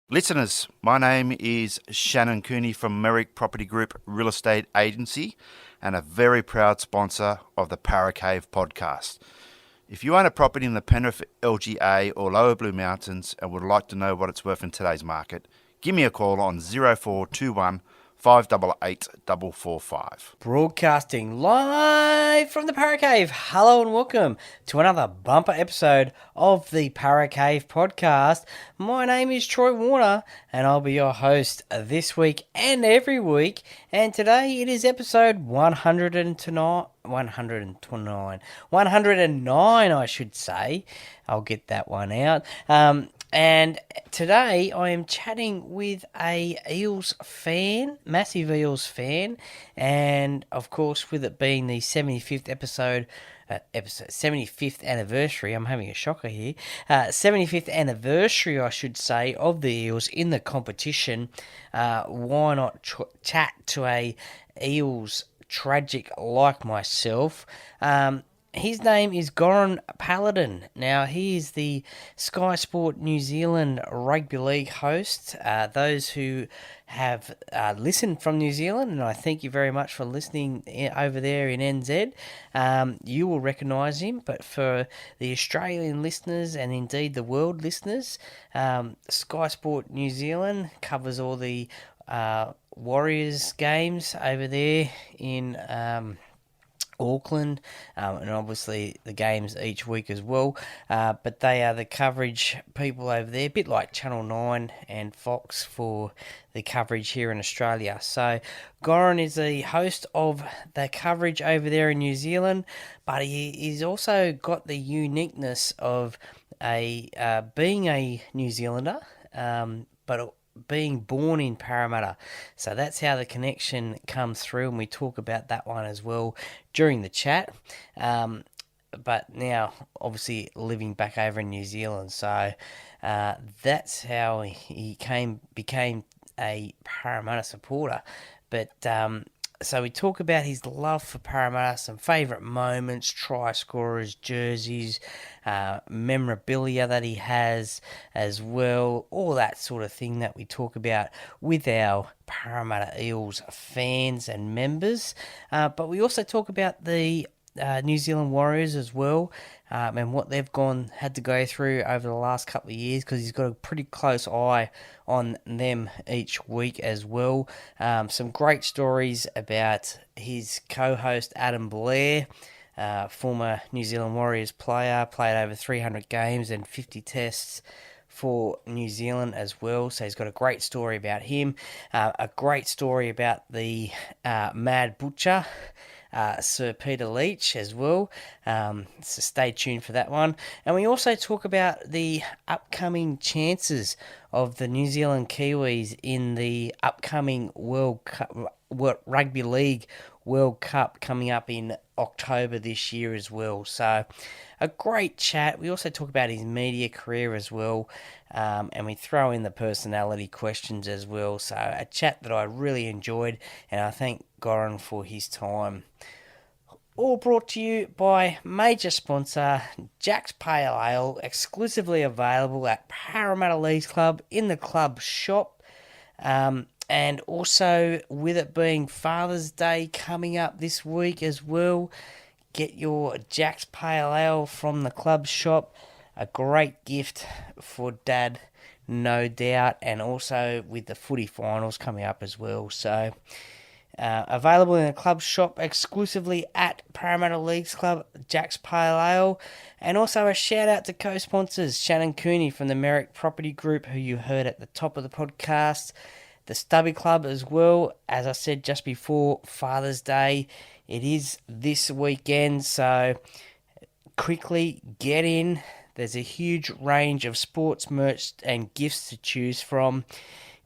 Listeners, my name is Shannon Cooney from Merrick Property Group Real Estate Agency and a very proud sponsor of the Paracave podcast. If you own a property in the Penrith LGA or Lower Blue Mountains and would like to know what it's worth in today's market, give me a call on 0421 588 445. Broadcasting live from the Paracave. Hello and welcome to another bumper episode of the Paracave podcast. My name is Troy Warner and I'll be your host this week and every week. And today it is episode 109, I should say. I'll get that one out. And today I am chatting with a Eels fan, massive Eels fan, and of course with it being the 75th episode 75th anniversary, I'm having a shocker here, 75th anniversary I should say of the Eels in the competition, why not chat to a Eels tragic like myself. His name is Goran Paladin. Now, he is the Sky Sport New Zealand Rugby League host. Those who have listened from New Zealand, and I thank you very much for listening over there in NZ, you will recognise him. But for the Australian listeners and indeed the world listeners, Sky Sport New Zealand covers all the Warriors games over there in Auckland, and obviously the games each week as well, but they are the coverage people over there, a bit like Channel 9 and Fox for the coverage here in Australia. So Goran is the host of the coverage over there in New Zealand, but he's also got the uniqueness of being a New Zealander, but being born in Parramatta. So that's how the connection comes through, and we talk about that one as well during the chat. But now, obviously, living back over in New Zealand. So that's how he became a Parramatta supporter. But so we talk about his love for Parramatta, some favourite moments, tryscorers, jerseys, memorabilia that he has as well, all that sort of thing that we talk about with our Parramatta Eels fans and members. But we also talk about the New Zealand Warriors as well, and what they've had to go through over the last couple of years, because he's got a pretty close eye on them each week as well. Some great stories about his co-host Adam Blair, former New Zealand Warriors player, played over 300 games and 50 tests for New Zealand as well, so he's got a great story about him, a great story about the Mad Butcher, Sir Peter Leatch as well, so stay tuned for that one. And we also talk about the upcoming chances of the New Zealand Kiwis in the upcoming World Cup, Rugby League World Cup coming up in October this year as well. So a great chat. We also talk about his media career as well, and we throw in the personality questions as well. So a chat that I really enjoyed, and I thank Goran for his time. All brought to you by major sponsor Jack's Pale Ale, exclusively available at Parramatta Leagues Club in the club shop. And also, with it being Father's Day coming up this week as well, get your Jack's Pale Ale from the club shop. A great gift for Dad, no doubt, and also with the footy finals coming up as well. So, available in the club shop exclusively at Parramatta Leagues Club, Jack's Pale Ale. And also a shout out to co-sponsors Shannon Cooney from the Merrick Property Group, who you heard at the top of the podcast. The Stubby Club as well, as I said just before Father's Day. It is this weekend, so quickly get in. There's a huge range of sports merch and gifts to choose from.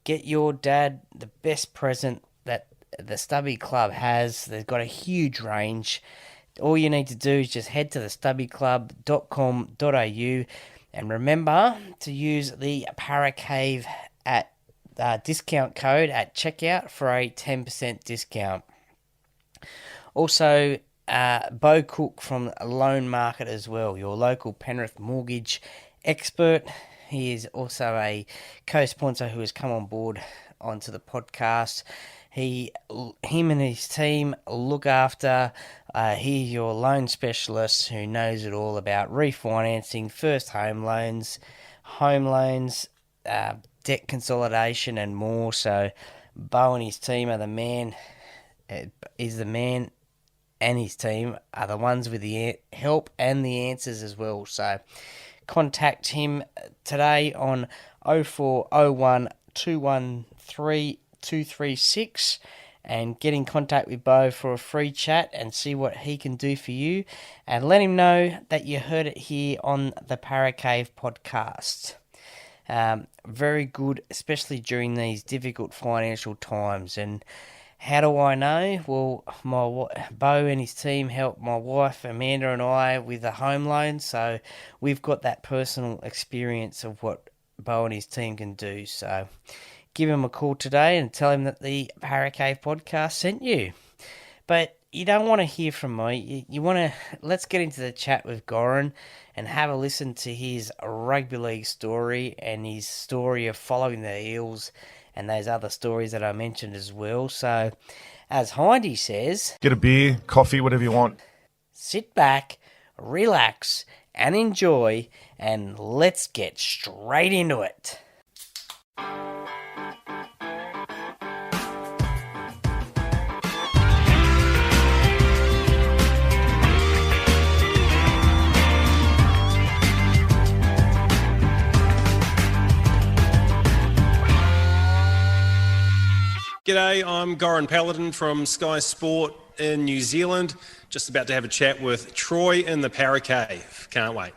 Get your dad the best present that the Stubby Club has. They've got a huge range. All you need to do is just head to thestubbyclub.com.au and remember to use the Paracave at discount code at checkout for a 10% discount. Also, Bo Cook from Loan Market as well, your local Penrith mortgage expert. He is also a co-sponsor who has come on board onto the podcast. Him and his team look after, he's your loan specialist who knows it all about refinancing, first home loans, debt consolidation and more. So Bo and his team are the man, and his team are the ones with the help and the answers as well. So contact him today on 0401 213 236 and get in contact with Bo for a free chat and see what he can do for you, and let him know that you heard it here on the Para Cave podcast. Very good, especially during these difficult financial times. And how do I know? Well, Bo and his team helped my wife Amanda and I with the home loan, so we've got that personal experience of what Bo and his team can do. So give him a call today and tell him that the Para Cave podcast sent you. But you don't want to hear from me. You want to, let's get into the chat with Goran and have a listen to his rugby league story and his story of following the Eels and those other stories that I mentioned as well. So, as Hindy says, get a beer, coffee, whatever you want. Sit back, relax, and enjoy, and let's get straight into it. G'day, I'm Goran Paladin from Sky Sport in New Zealand. Just about to have a chat with Troy in the Para Cave. Can't wait.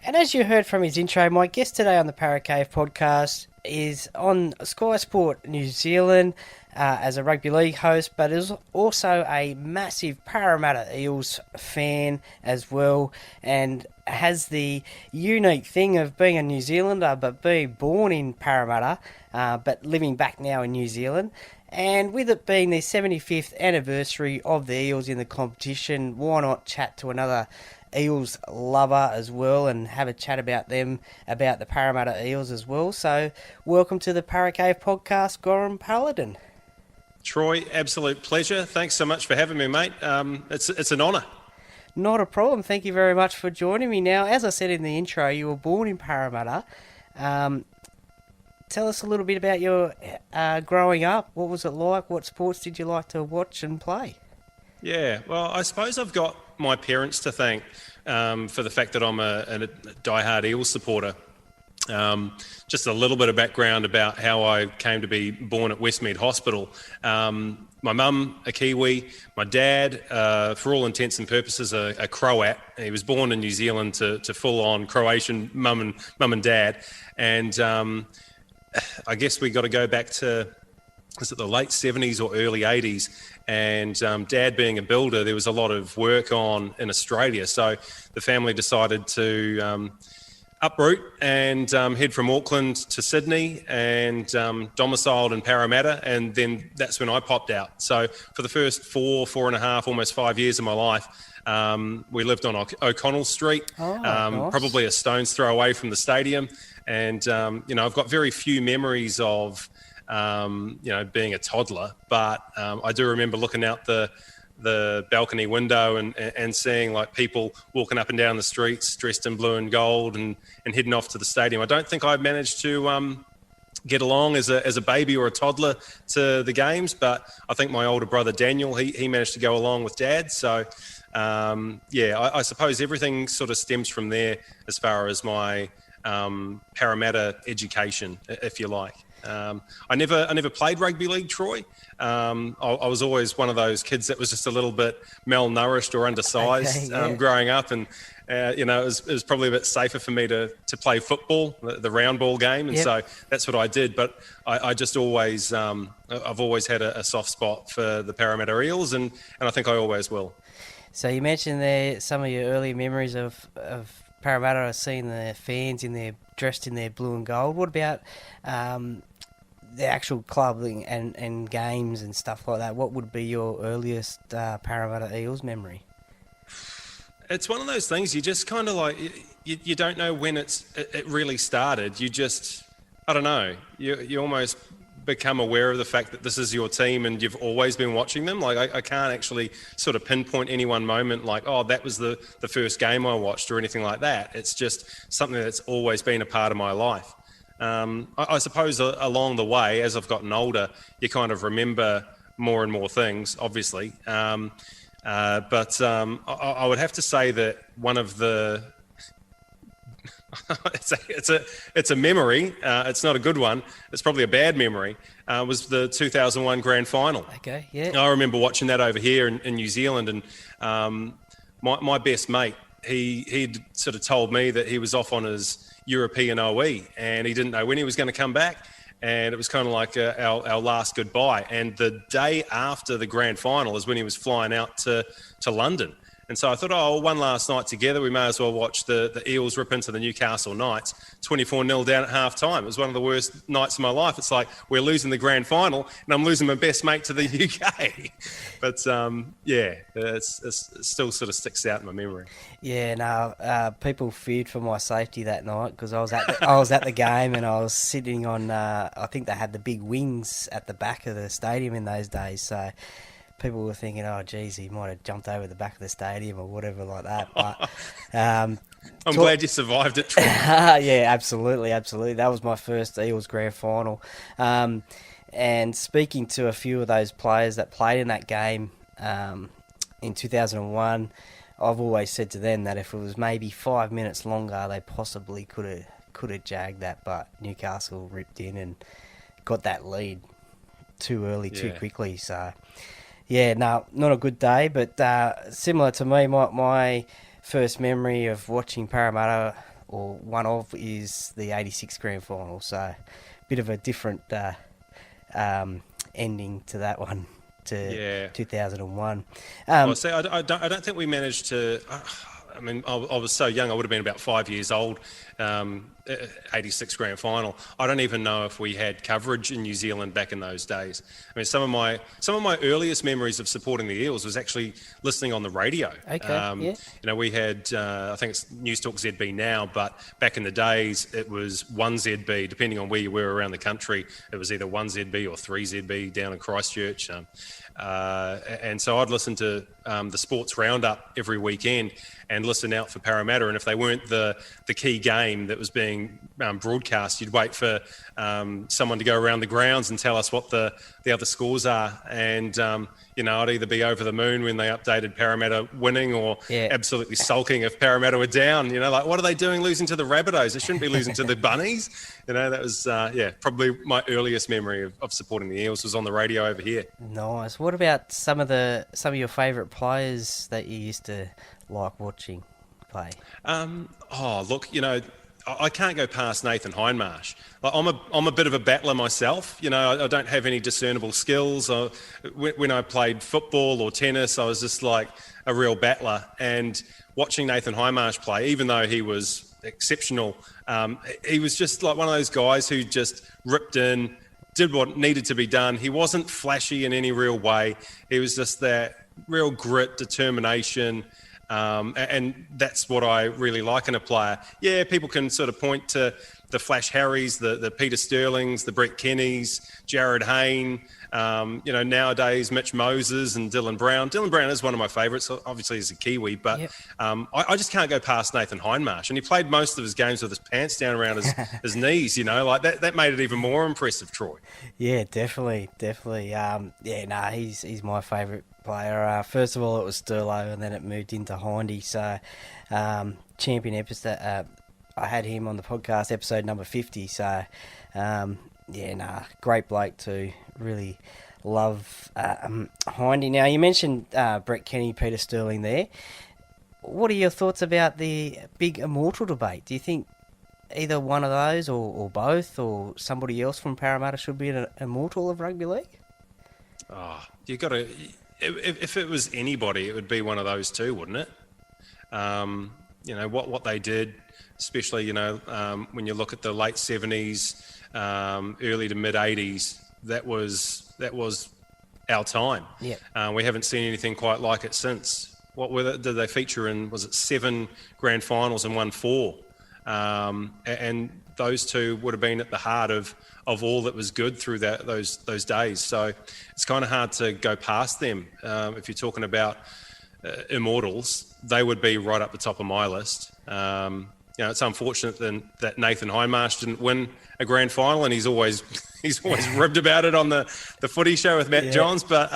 And as you heard from his intro, my guest today on the Para Cave podcast is on Sky Sport New Zealand as a rugby league host, but is also a massive Parramatta Eels fan as well, and has the unique thing of being a New Zealander but being born in Parramatta, but living back now in New Zealand. And with it being the 75th anniversary of the Eels in the competition, why not chat to another Eels lover as well and have a chat about them, about the Parramatta Eels as well. So welcome to the Para Cave podcast, Goran Paladin. Troy, absolute pleasure. Thanks so much for having me, mate. It's an honour. Not a problem. Thank you very much for joining me. Now, as I said in the intro, you were born in Parramatta. Tell us a little bit about your growing up. What was it like? What sports did you like to watch and play? Yeah, well, I suppose I've got my parents to thank for the fact that I'm a diehard Eels supporter. Just a little bit of background about how I came to be born at Westmead Hospital. My mum, a Kiwi, my dad, for all intents and purposes, a Croat. He was born in New Zealand to full-on Croatian mum and dad. And I guess we got to go back to, was it the late 70s or early 80s? And Dad being a builder, there was a lot of work on in Australia. So the family decided to uproot and head from Auckland to Sydney and domiciled in Parramatta. And then that's when I popped out. So for the first 4.5, almost 5 years of my life, we lived on O'Connell Street, Nice. Probably a stone's throw away from the stadium. And, I've got very few memories of, being a toddler, but I do remember looking out the balcony window and seeing like people walking up and down the streets dressed in blue and gold and heading off to the stadium. I don't think I managed to get along as a baby or a toddler to the games, but I think my older brother Daniel, he managed to go along with Dad. So I suppose everything sort of stems from there as far as my Parramatta education, if you like. I never played rugby league, Troy. I was always one of those kids that was just a little bit malnourished or undersized growing up, and it was probably a bit safer for me to play football, the round ball game, and so that's what I did. But I just always I've always had a soft spot for the Parramatta Eels, and I think I always will. So you mentioned there some of your early memories of Parramatta, seeing the fans dressed in their blue and gold. What about the actual club and games and stuff like that? What would be your earliest Parramatta Eels memory? It's one of those things you just kind of like, you don't know when it really started. You just, I don't know, you almost become aware of the fact that this is your team and you've always been watching them. Like I can't actually sort of pinpoint any one moment like, oh, that was the first game I watched or anything like that. It's just something that's always been a part of my life. I suppose along the way, as I've gotten older, you kind of remember more and more things, obviously. But I would have to say that one of the it's a memory. It's not a good one. It's probably a bad memory. Was the 2001 Grand Final. Okay, yeah. I remember watching that over here in New Zealand, and my best mate, he'd sort of told me that he was off on his European OE, and he didn't know when he was going to come back. And it was kind of like our last goodbye. And the day after the grand final is when he was flying out to London. And so I thought, oh, one last night together, we may as well watch the Eels rip into the Newcastle Knights, 24-0 down at half-time. It was one of the worst nights of my life. It's like we're losing the grand final and I'm losing my best mate to the UK. But, it still sort of sticks out in my memory. Yeah, no, people feared for my safety that night because I was at the game and I was sitting on, I think they had the big wings at the back of the stadium in those days, so people were thinking, oh, geez, he might have jumped over the back of the stadium or whatever like that. But I'm glad you survived it, Troy. Yeah, absolutely. That was my first Eels grand final. And speaking to a few of those players that played in that game in 2001, I've always said to them that if it was maybe 5 minutes longer, they possibly could have jagged that, but Newcastle ripped in and got that lead too early, too quickly. So, yeah, no, not a good day, but similar to me, my first memory of watching Parramatta, or one of, is the 86 grand final. So, bit of a different ending to that one, to 2001. Well, see, I don't think we managed to. I mean, I was so young. I would have been about 5 years old. 86 grand final. I don't even know if we had coverage in New Zealand back in those days. I mean, some of my earliest memories of supporting the Eels was actually listening on the radio. Okay. You know, we had I think it's News Talk ZB now, but back in the days it was 1ZB. Depending on where you were around the country, it was either 1ZB or 3ZB down in Christchurch. And so I'd listen to the sports roundup every weekend and listen out for Parramatta. And if they weren't the key game that was being broadcast, you'd wait for someone to go around the grounds and tell us what the other scores are. And, you know, I'd either be over the moon when they updated Parramatta winning or absolutely sulking if Parramatta were down. You know, like, what are they doing losing to the Rabbitohs? They shouldn't be losing to the Bunnies. You know, that was, probably my earliest memory of supporting the Eels was on the radio over here. Nice. What about some of your favourite players that you used to like watching play? Look, you know, I can't go past Nathan Hindmarsh. Like, I'm a bit of a battler myself. You know, I don't have any discernible skills. When I played football or tennis, I was just like a real battler. And watching Nathan Hindmarsh play, even though he was exceptional, he was just like one of those guys who just ripped in, did what needed to be done. He wasn't flashy in any real way. He was just that real grit, determination, and that's what I really like in a player. Yeah, people can sort of point to the Flash Harrys, the Peter Sterlings, the Brett Kennys, Jared Hayne, you know, nowadays Mitch Moses and Dylan Brown. Dylan Brown is one of my favourites, obviously he's a Kiwi, but I just can't go past Nathan Hindmarsh. And he played most of his games with his pants down around his knees, you know, like that made it even more impressive, Troy. Yeah, definitely. He's my favourite player. First of all, it was Sterlo, and then it moved into Hindy. So, champion episode. I had him on the podcast, episode number 50. So, great bloke too. Really love Hindy. Now, you mentioned Brett Kenny, Peter Sterling there. What are your thoughts about the big immortal debate? Do you think either one of those or both or somebody else from Parramatta should be an immortal of rugby league? Oh, you got to... If it was anybody, it would be one of those two, wouldn't it? You know, what they did, especially, you know, when you look at the late 70s, early to mid 80s, that was our time. Yeah. We haven't seen anything quite like it since. did they feature in? Was it 7 grand finals and won 4? And those two would have been at the heart of all that was good through those days. So it's kind of hard to go past them. If you're talking about immortals, they would be right up the top of my list. It's unfortunate that Nathan Hindmarsh didn't win a grand final, and he's always ribbed about it on the footy show with Matt Johns. But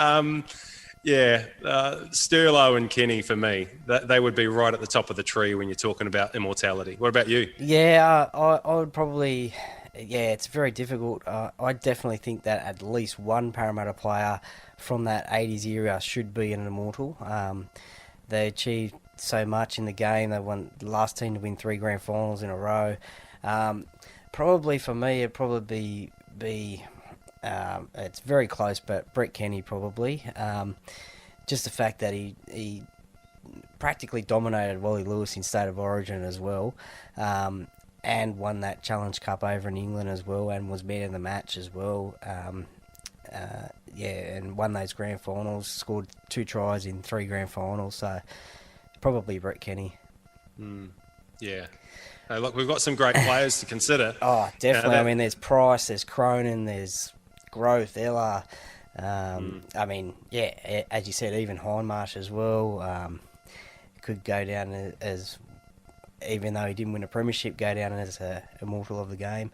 Sterlo and Kenny, for me, they would be right at the top of the tree when you're talking about immortality. What about you? Yeah, I would probably... Yeah, it's very difficult. I definitely think that at least one Parramatta player from that 80s era should be an immortal. They achieved so much in the game. They won the last team to win 3 grand finals in a row. Probably for me, it'd probably be it's very close, but Brett Kenny probably. Just the fact that he practically dominated Wally Lewis in State of Origin as well. And won that Challenge Cup over in England as well, and was man of the match as well. And won those grand finals, scored 2 tries in 3 grand finals. So probably Brett Kenny. Yeah. Hey, look, we've got some great players to consider. Oh, definitely. I mean, there's Price, there's Cronin, there's Groth, Ella. I mean, yeah, as you said, even Hindmarsh as well. Could go down as, even though he didn't win a premiership, go down as a immortal of the game.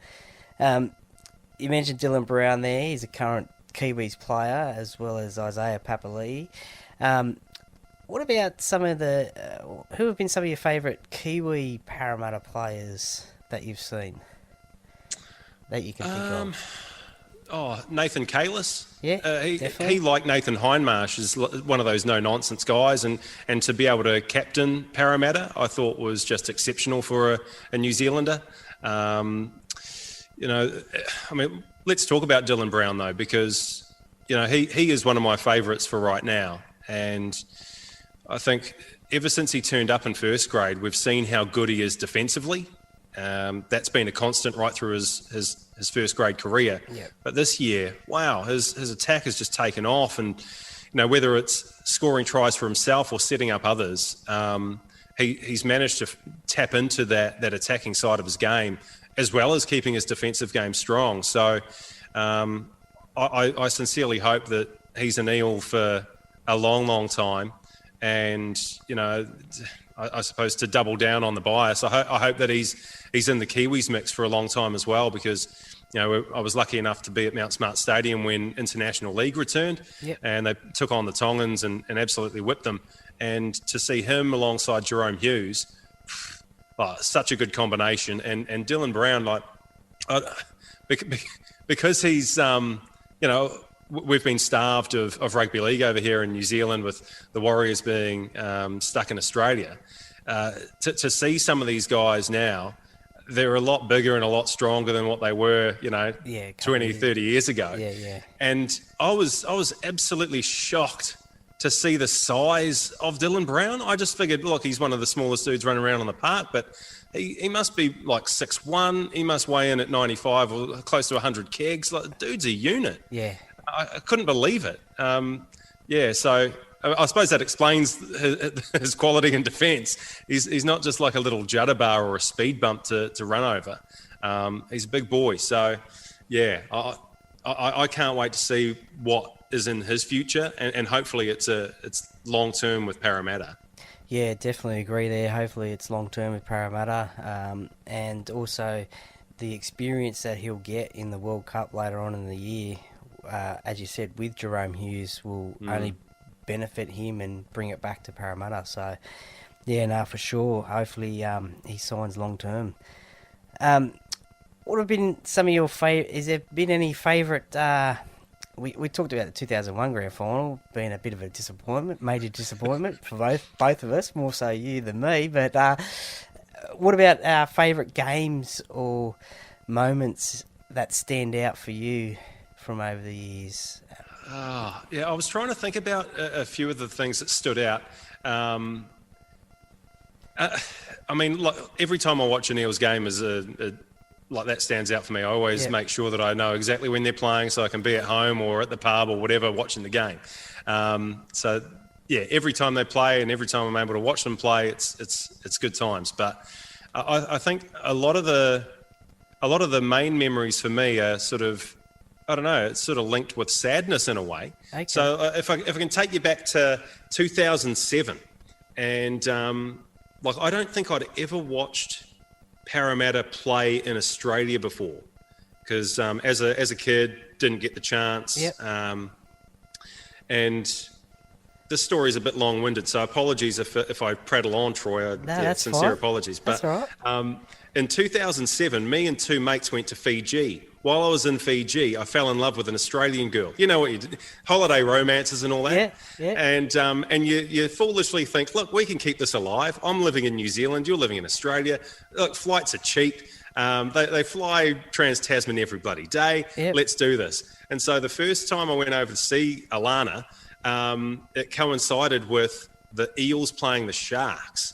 You mentioned Dylan Brown there. He's a current Kiwis player, as well as Isaiah Papali'i. What about some of the... who have been some of your favourite Kiwi Parramatta players that you've seen? That you can think of? Nathan Kalis. Yeah, definitely. He, like Nathan Hindmarsh, is one of those no-nonsense guys. And to be able to captain Parramatta, I thought was just exceptional for a New Zealander. Let's talk about Dylan Brown, though, because, he is one of my favourites for right now. And I think ever since he turned up in first grade, we've seen how good he is defensively. That's been a constant right through his first grade career. Yep. But this year, wow, his attack has just taken off. And, whether it's scoring tries for himself or setting up others, he's managed to tap into that attacking side of his game, as well as keeping his defensive game strong. So I sincerely hope that he's an Eel for a long, long time. And, I suppose to double down on the bias, I hope that he's in the Kiwis mix for a long time as well, because, I was lucky enough to be at Mount Smart Stadium when International League returned. Yep. And they took on the Tongans and absolutely whipped them. And to see him alongside Jerome Hughes, such a good combination. And Dylan Brown, because he's, we've been starved of rugby league over here in New Zealand, with the Warriors being stuck in Australia. To see some of these guys now, they're a lot bigger and a lot stronger than what they were, 20, 30 years ago. Yeah. And I was absolutely shocked to see the size of Dylan Brown. I just figured, look, he's one of the smallest dudes running around on the park, but he must be like 6'1". He must weigh in at 95 or close to 100 kegs. Dude's a unit. Yeah. I couldn't believe it. So I suppose that explains his quality in defence. He's not just like a little judder bar or a speed bump to run over. He's a big boy. So, yeah, I can't wait to see what is in his future, and hopefully it's long-term with Parramatta. Yeah, definitely agree there. Hopefully it's long-term with Parramatta, and also the experience that he'll get in the World Cup later on in the year, as you said, with Jerome Hughes, will only benefit him and bring it back to Parramatta. So, yeah, no, for sure. Hopefully he signs long-term. What have been some of your favourite... Has there been any favourite... We talked about the 2001 Grand Final being a bit of a disappointment, major disappointment for both of us, more so you than me. But what about our favourite games or moments that stand out for you from over the years? I was trying to think about a few of the things that stood out. Every time I watch an Eels game is that stands out for me. I always make sure that I know exactly when they're playing, so I can be at home or at the pub or whatever watching the game. So every time they play and every time I'm able to watch them play, it's good times. But I think a lot of the main memories for me are sort of, I don't know, it's sort of linked with sadness in a way. Okay. So if I can take you back to 2007, and I don't think I'd ever watched Parramatta play in Australia before, because as a kid, didn't get the chance. Yep. And this story is a bit long-winded, so apologies if I prattle on, Troy. That's sincere fine. apologies. That's But all right. in 2007, me and two mates went to Fiji. While I was in Fiji, I fell in love with an Australian girl. You know what you do, holiday romances and all that. Yeah. And you foolishly think, look, we can keep this alive. I'm living in New Zealand. You're living in Australia. Look, flights are cheap. They fly trans-Tasman every bloody day. Yep. Let's do this. And so the first time I went over to see Alana, it coincided with the Eels playing the Sharks.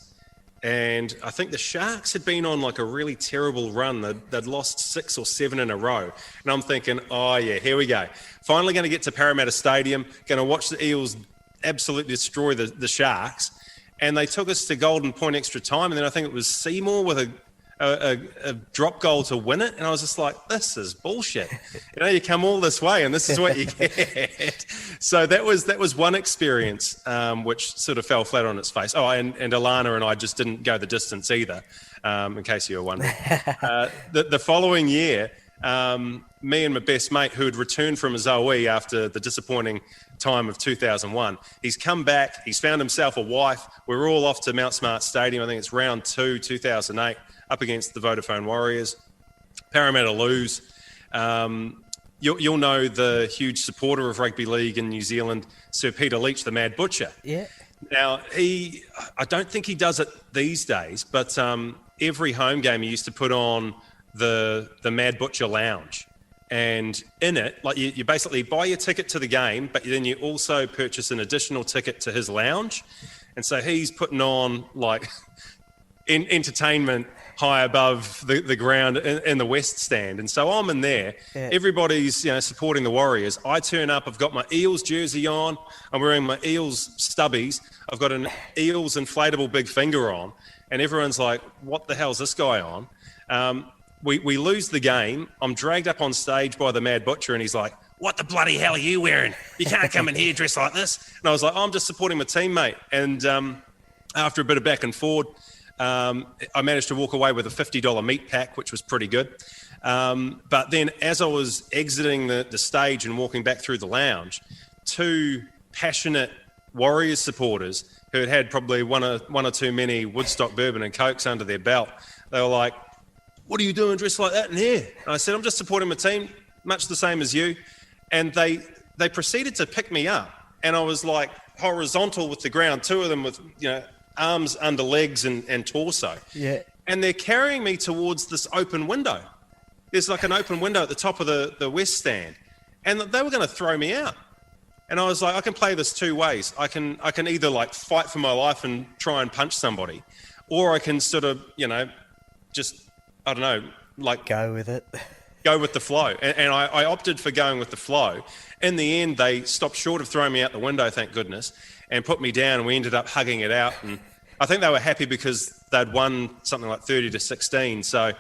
And I think the Sharks had been on like a really terrible run. They'd lost 6 or 7 in a row. And I'm thinking, oh yeah, here we go. Finally going to get to Parramatta Stadium, going to watch the Eels absolutely destroy the Sharks. And they took us to Golden Point extra time. And then I think it was Seymour with a drop goal to win it. And I was just like, this is bullshit. You come all this way and this is what you get. So that was one experience, which sort of fell flat on its face. Oh, and Alana and I just didn't go the distance either, in case you were wondering. The following year, me and my best mate, who had returned from Zoe after the disappointing time of 2001, he's come back, he's found himself a wife. We're all off to Mount Smart Stadium. I think it's round 2, 2008, up against the Vodafone Warriors. Parramatta lose. You'll know the huge supporter of rugby league in New Zealand, Sir Peter Leatch, the Mad Butcher. Yeah. Now, I don't think he does it these days, but every home game he used to put on the Mad Butcher Lounge. And in it, like you basically buy your ticket to the game, but then you also purchase an additional ticket to his lounge. And so he's putting on like entertainment high above the ground in the West Stand. And so I'm in there. Yeah. Everybody's supporting the Warriors. I turn up. I've got my Eels jersey on. I'm wearing my Eels stubbies. I've got an Eels inflatable big finger on. And everyone's like, what the hell's this guy on? We lose the game. I'm dragged up on stage by the Mad Butcher, and he's like, what the bloody hell are you wearing? You can't come in here dressed like this. And I was like, I'm just supporting my teammate. And after a bit of back and forth, I managed to walk away with a $50 meat pack, which was pretty good. But then as I was exiting the stage and walking back through the lounge, two passionate Warriors supporters who had probably one or too many Woodstock bourbon and Cokes under their belt, they were like, what are you doing dressed like that in here? And I said, I'm just supporting my team, much the same as you. And they proceeded to pick me up. And I was like horizontal with the ground, two of them with, arms under legs and torso. Yeah. And they're carrying me towards this open window. There's like an open window at the top of the West Stand. And they were going to throw me out. And I was like, I can play this two ways. I can either like fight for my life and try and punch somebody, or I can sort of, just, I don't know, like go with it. Go with the flow. And I opted for going with the flow. In the end, they stopped short of throwing me out the window, thank goodness, and put me down, and we ended up hugging it out. And I think they were happy because they'd won something like 30-16. So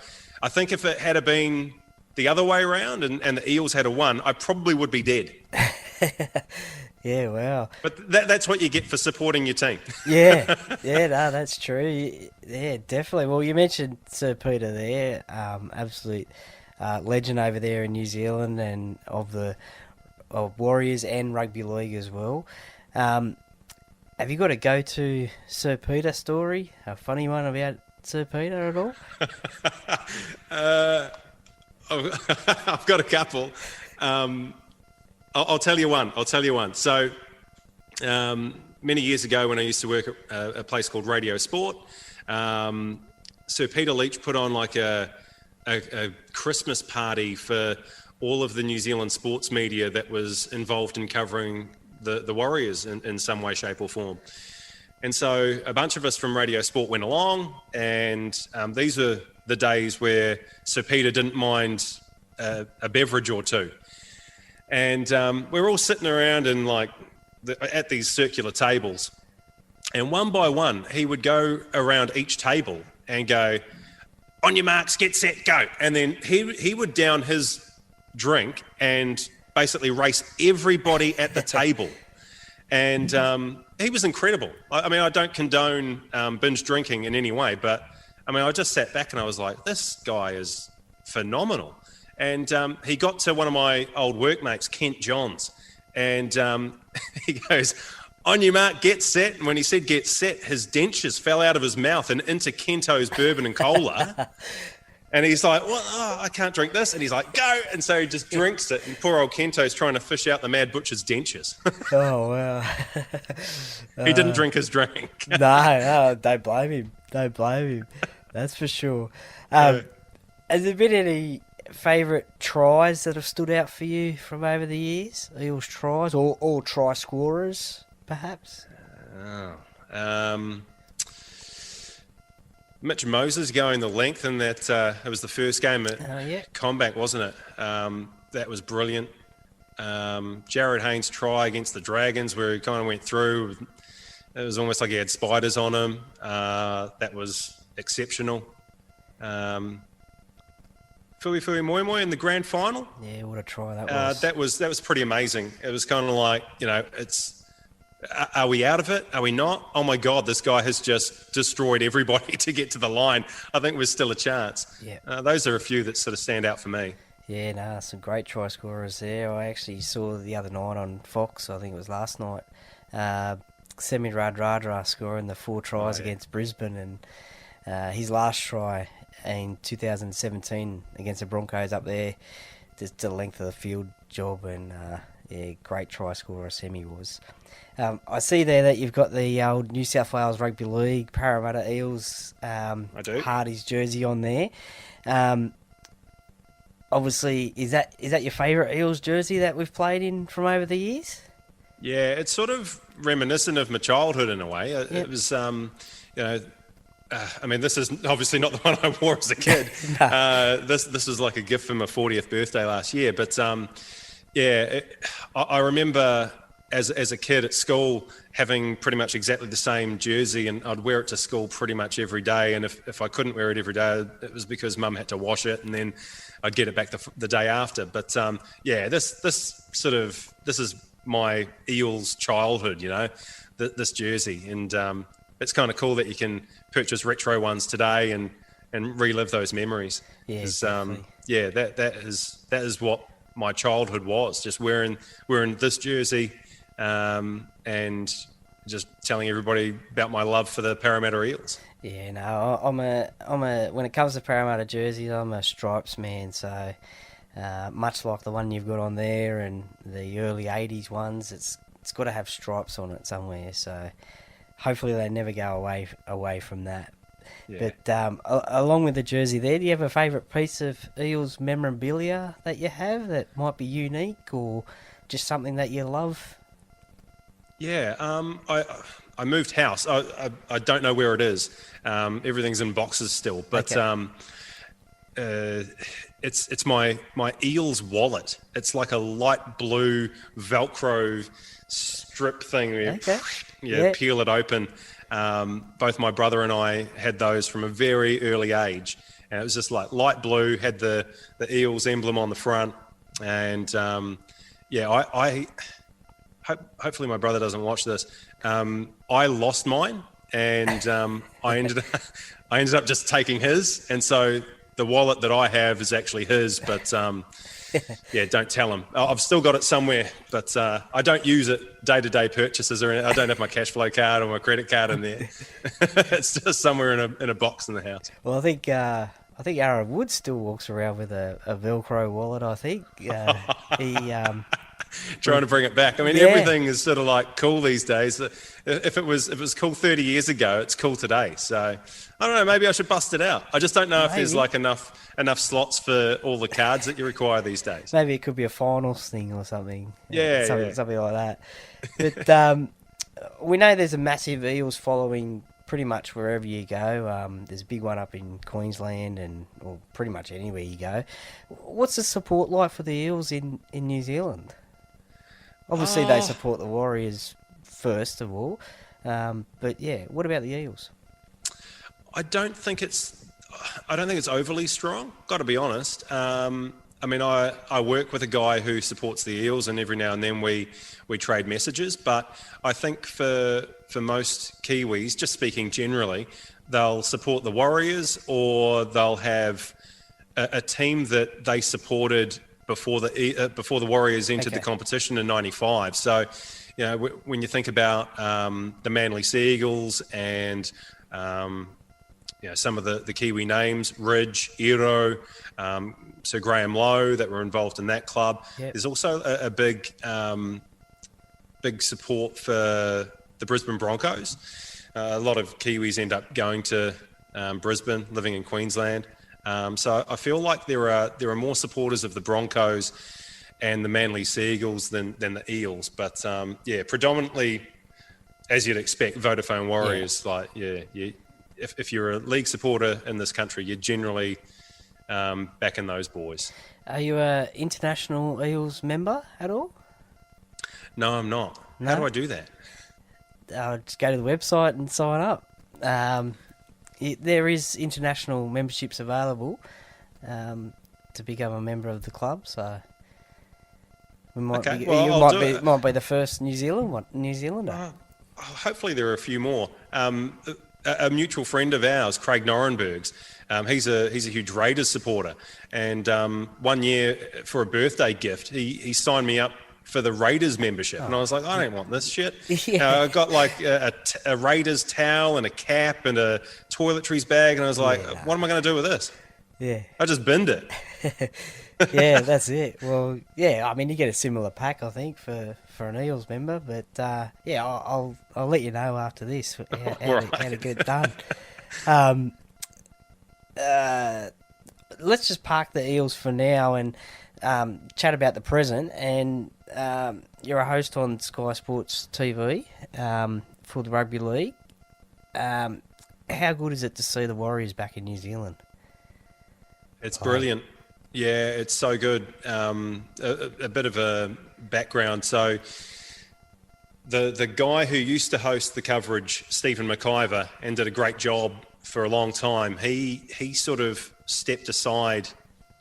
I think if it had been the other way around and the Eels had won, I probably would be dead. Yeah, wow. But that's what you get for supporting your team. Yeah, no, that's true. Yeah, definitely. Well, you mentioned Sir Peter there, absolute legend over there in New Zealand and of Warriors and rugby league as well. Have you got a go-to Sir Peter story? A funny one about Sir Peter at all? I've got a couple. I'll tell you one. So many years ago when I used to work at a place called Radio Sport, Sir Peter Leatch put on like a Christmas party for all of the New Zealand sports media that was involved in covering the Warriors in some way, shape or form. And so a bunch of us from Radio Sport went along, and these were the days where Sir Peter didn't mind a beverage or two. And we're all sitting around in like at these circular tables, and one by one he would go around each table and go, "On your marks, get set, go!" And then he would down his drink and basically race everybody at the table. And he was incredible. I mean, I don't condone binge drinking in any way, but I mean, I just sat back and I was like, this guy is phenomenal. And he got to one of my old workmates, Kent Johns, and he goes, "On your mark, get set." And when he said get set, his dentures fell out of his mouth and into Kento's bourbon and cola. And he's like, "Well, I can't drink this." And he's like, "Go." And so he just drinks it. And poor old Kento's trying to fish out the Mad Butcher's dentures. Oh, wow. He didn't drink his drink. No, don't blame him. Don't blame him. That's for sure. Has there been any favourite tries that have stood out for you from over the years? Eels tries or try scorers, perhaps? Mitch Moses going the length in that, it was the first game at Combat, wasn't it? That was brilliant. Jared Haynes' try against the Dragons where he kind of went through. It was almost like he had spiders on him. That was exceptional. Fui Moi Moi in the grand final. Yeah, what a try that was. That was pretty amazing. It was kind of like, are we out of it? Are we not? Oh my God, this guy has just destroyed everybody to get to the line. I think there's still a chance. Yeah. Those are a few that sort of stand out for me. Yeah, some great try scorers there. I actually saw the other night on Fox, I think it was last night, Semi Radradra scoring the 4 tries against Brisbane, and his last try in 2017 against the Broncos up there, just the length of the field job, and great try scorer Semi was. I see there that you've got the old New South Wales Rugby League Parramatta Eels Hardy's jersey on there. Obviously, is that your favourite Eels jersey that we've played in from over the years? Yeah, it's sort of reminiscent of my childhood in a way. It was, I mean, this is obviously not the one I wore as a kid. No. This was like a gift for my 40th birthday last year. But I remember as a kid at school having pretty much exactly the same jersey, and I'd wear it to school pretty much every day. And if I couldn't wear it every day, it was because Mum had to wash it, and then I'd get it back the day after. But this is my Eels childhood, this jersey, and it's kind of cool that you can purchase retro ones today and relive those memories. Yeah, that is what my childhood was, just wearing this jersey, and just telling everybody about my love for the Parramatta Eels. Yeah, no, I'm a when it comes to Parramatta jerseys, I'm a stripes man. So much like the one you've got on there and the early '80s ones, it's got to have stripes on it somewhere. So hopefully they never go away from that. Yeah. But along with the jersey there, do you have a favourite piece of Eels memorabilia that you have that might be unique or just something that you love? Yeah, I moved house. I don't know where it is. Everything's in boxes still, but it's my Eels wallet. It's like a light blue Velcro strip thing. Where peel it open. Both my brother and I had those from a very early age, and it was just like light blue, had the Eels emblem on the front, and hopefully my brother doesn't watch this. I lost mine, and I ended up just taking his, and so the wallet that I have is actually his, but don't tell him. I've still got it somewhere, but I don't use it day-to-day purchases or I don't have my cash flow card or my credit card in there. It's just somewhere in a box in the house. Well, I think Aaron Wood still walks around with a Velcro wallet. I think he. Trying to bring it back. I mean, everything is sort of like cool these days. If it was cool 30 years ago, it's cool today. So I don't know. Maybe I should bust it out. I just don't know if there's like enough slots for all the cards that you require these days. Maybe it could be a finals thing or something. Something like that. But we know there's a massive Eels following pretty much wherever you go. There's a big one up in Queensland or pretty much anywhere you go. What's the support like for the Eels in New Zealand? Obviously, they support the Warriors first of all. But yeah, what about the Eels? I don't think it's overly strong. Got to be honest. I mean, I work with a guy who supports the Eels, and every now and then we trade messages. But I think for most Kiwis, just speaking generally, they'll support the Warriors, or they'll have a team that they supported before the Warriors entered the competition in '95. So, you know, when you think about the Manly Sea Eagles and you know, some of the Kiwi names, Ridge, Iro, Sir Graham Lowe, that were involved in that club. Yep. There's also a big support for the Brisbane Broncos. A lot of Kiwis end up going to Brisbane, living in Queensland. So I feel like there are more supporters of the Broncos and the Manly Sea Eagles than the Eels. But yeah, predominantly, as you'd expect, Vodafone Warriors. Yeah. Like, if you're a league supporter in this country, you're generally back in those boys. Are you a international Eels member at all? No, I'm not. No? How do I do that? Just go to the website and sign up. There is international memberships available to become a member of the club. So we might might be the first New Zealander. Hopefully, there are a few more. A mutual friend of ours, Craig Norenbergs, he's a huge Raiders supporter, and 1 year for a birthday gift, he signed me up for the Raiders membership, and I was like, I don't want this shit. I got like a Raiders towel and a cap and a toiletries bag, and I was like, what am I going to do with this? Yeah, I just binned it. Yeah, that's it. Well, yeah, I mean, you get a similar pack, I think, for an Eels member, but yeah, I'll let you know after this how to get it done. Let's just park the Eels for now and chat about the present. And you're a host on Sky Sports TV for the Rugby League. How good is it to see the Warriors back in New Zealand? It's brilliant. Yeah, it's so good. A bit of a background. So the guy who used to host the coverage, Stephen McIver, and did a great job for a long time, he sort of stepped aside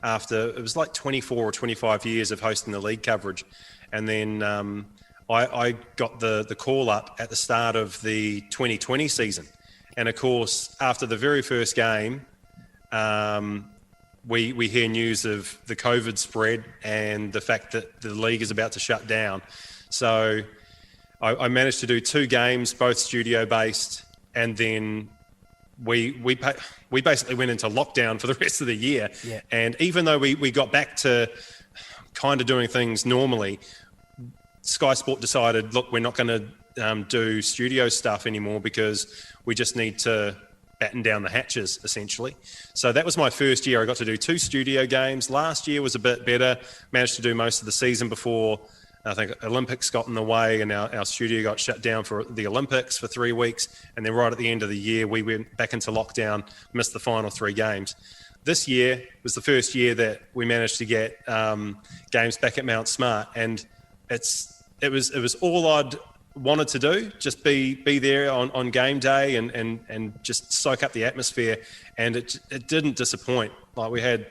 after, it was like 24 or 25 years of hosting the league coverage. And then I got the call up at the start of the 2020 season. And of course, after the very first game, we hear news of the COVID spread and the fact that the league is about to shut down. So I managed to do 2 games, both studio-based, and then we basically went into lockdown for the rest of the year. Yeah. And even though we got back to kind of doing things normally, Sky Sport decided, look, we're not going to do studio stuff anymore because we just need to batten down the hatches, essentially. So that was my first year. I got to do 2 studio games. Last year was a bit better. Managed to do most of the season before, I think, Olympics got in the way, and our studio got shut down for the Olympics for 3 weeks. And then right at the end of the year, we went back into lockdown, missed the final 3 games. This year was the first year that we managed to get games back at Mount Smart, and it was all I'd wanted to do, just be there on game day and just soak up the atmosphere, and it didn't disappoint. Like, we had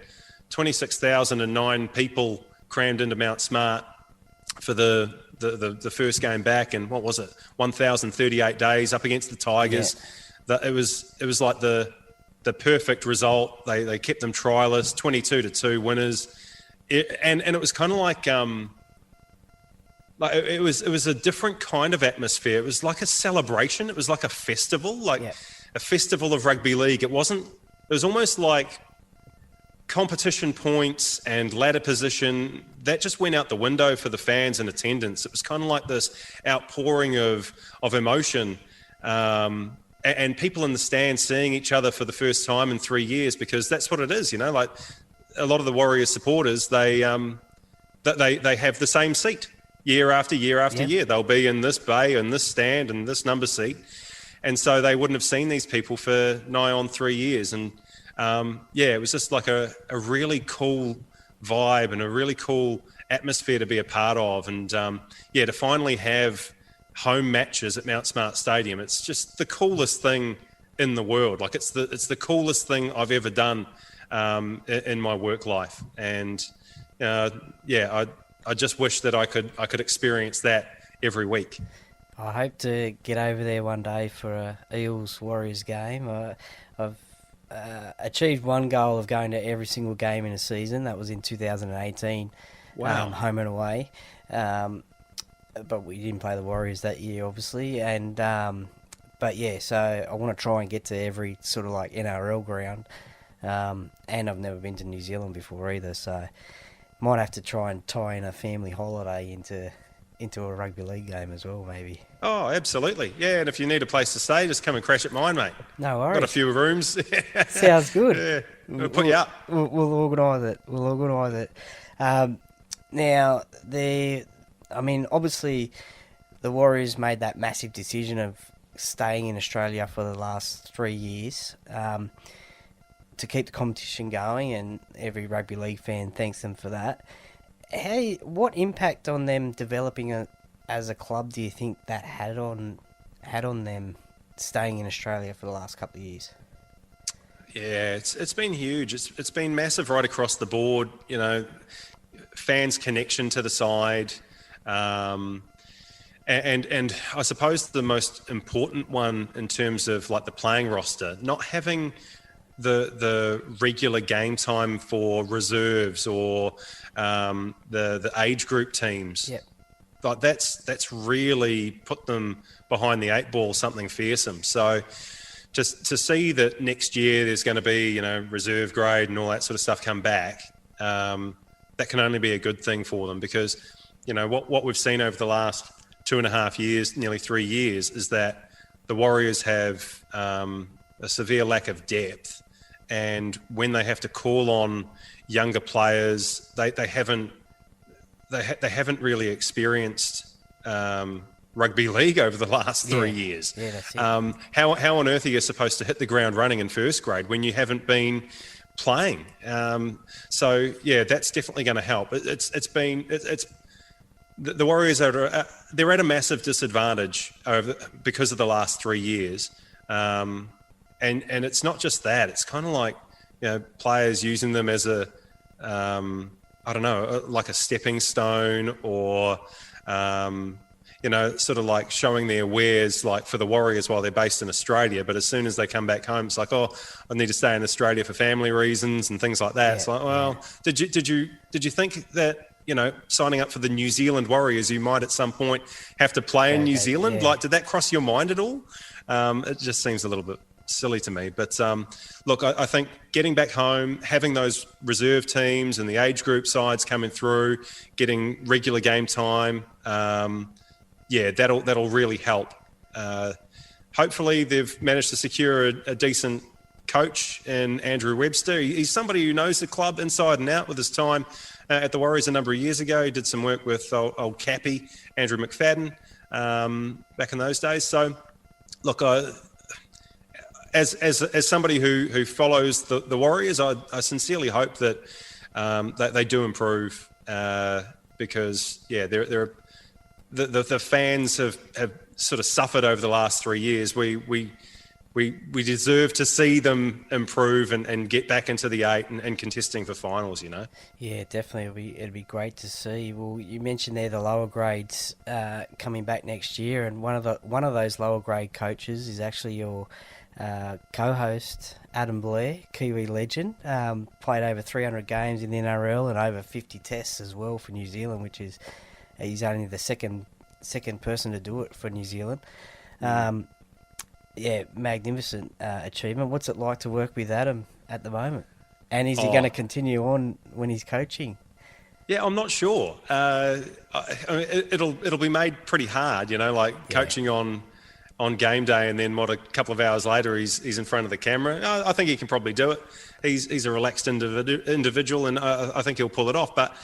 26,009 people crammed into Mount Smart for the first game back, and what was it, 1,038 days up against the Tigers. Yeah. It was like the perfect result. They kept them trialists, 22-2 winners, and it was kind of like it was a different kind of atmosphere. It was like a celebration. It was like a festival, a festival of rugby league. It was almost like competition points and ladder position that just went out the window for the fans and attendance. It was kind of like this outpouring of emotion, and people in the stands seeing each other for the first time in 3 years, because that's what it is, you know. Like, a lot of the Warriors supporters, they have the same seat year after year after year. They'll be in this bay and this stand and this number seat, and so they wouldn't have seen these people for nigh on 3 years. And it was just like a really cool vibe and a really cool atmosphere to be a part of. And to finally have home matches at Mount Smart Stadium, it's just the coolest thing in the world. Like it's the coolest thing I've ever done in my work life. And I just wish that I could experience that every week. I hope to get over there one day for a Eels Warriors game. I've achieved one goal of going to every single game in a season. That was in 2018. Wow. Home and away. But we didn't play the Warriors that year, obviously. And so I want to try and get to every sort of like NRL ground. And I've never been to New Zealand before either, so might have to try and tie in a family holiday into a rugby league game as well, maybe. Oh, absolutely. Yeah, and if you need a place to stay, just come and crash at mine, mate. No worries. Got a few rooms. Sounds good. Yeah, we'll put you up. We'll organise it. Now, obviously, the Warriors made that massive decision of staying in Australia for the last 3 years to keep the competition going, and every rugby league fan thanks them for that. What impact on them developing as a club do you think that had on them staying in Australia for the last couple of years? Yeah, it's been huge. It's been massive right across the board. You know, fans' connection to the side, and I suppose the most important one in terms of like the playing roster, not having the regular game time for reserves or the age group teams. Yep. Like that's really put them behind the eight ball, something fearsome. So just to see that next year there's going to be, reserve grade and all that sort of stuff come back, that can only be a good thing for them, because, what we've seen over the last 2.5 years, nearly 3 years, is that the Warriors have a severe lack of depth. And when they have to call on younger players, they haven't really experienced rugby league over the last 3 years. Yeah, that's it. How on earth are you supposed to hit the ground running in first grade when you haven't been playing? That's definitely going to help. The Warriors they're at a massive disadvantage because of the last 3 years. And it's not just that. It's kind of like, players using them as a, like a stepping stone, or, sort of like showing their wares, like for the Warriors while they're based in Australia. But as soon as they come back home, it's like, oh, I need to stay in Australia for family reasons and things like that. Yeah, it's like, well, did you think that, signing up for the New Zealand Warriors, you might at some point have to play in New Zealand? Yeah. Like, did that cross your mind at all? It just seems a little bit silly to me. But look, I think getting back home, having those reserve teams and the age group sides coming through, getting regular game time, that'll really help. Hopefully they've managed to secure a decent coach in Andrew Webster. He's somebody who knows the club inside and out with his time at the Warriors a number of years ago. He did some work with old Cappy, Andrew McFadden, back in those days. So look, as somebody who follows the Warriors, I sincerely hope that they do improve, because the fans have sort of suffered over the last 3 years. We deserve to see them improve and get back into the eight and contesting for finals. Yeah, definitely. It'd be great to see. Well, you mentioned there the lower grades coming back next year, and one of those lower grade coaches is actually your co-host, Adam Blair, Kiwi legend. Played over 300 games in the NRL and over 50 tests as well for New Zealand, which is he's only the second person to do it for New Zealand. Magnificent achievement. What's it like to work with Adam at the moment? And is he going to continue on when he's coaching? Yeah, I'm not sure. It'll be made pretty hard, coaching on game day, and then a couple of hours later he's in front of the camera. I think he can probably do it. He's a relaxed individual, and I think he'll pull it off. But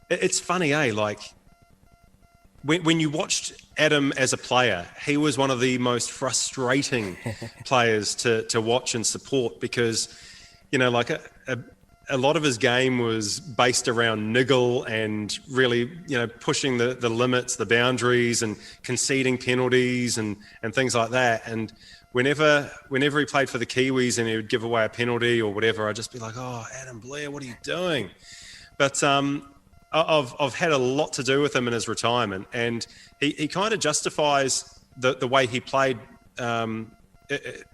it's funny, like when you watched Adam as a player, he was one of the most frustrating players to watch and support, because like a lot of his game was based around niggle and really, pushing the limits, the boundaries, and conceding penalties and things like that. And whenever he played for the Kiwis and he would give away a penalty or whatever, I'd just be like, "Oh, Adam Blair, what are you doing?" But I've had a lot to do with him in his retirement, and he kind of justifies the way he played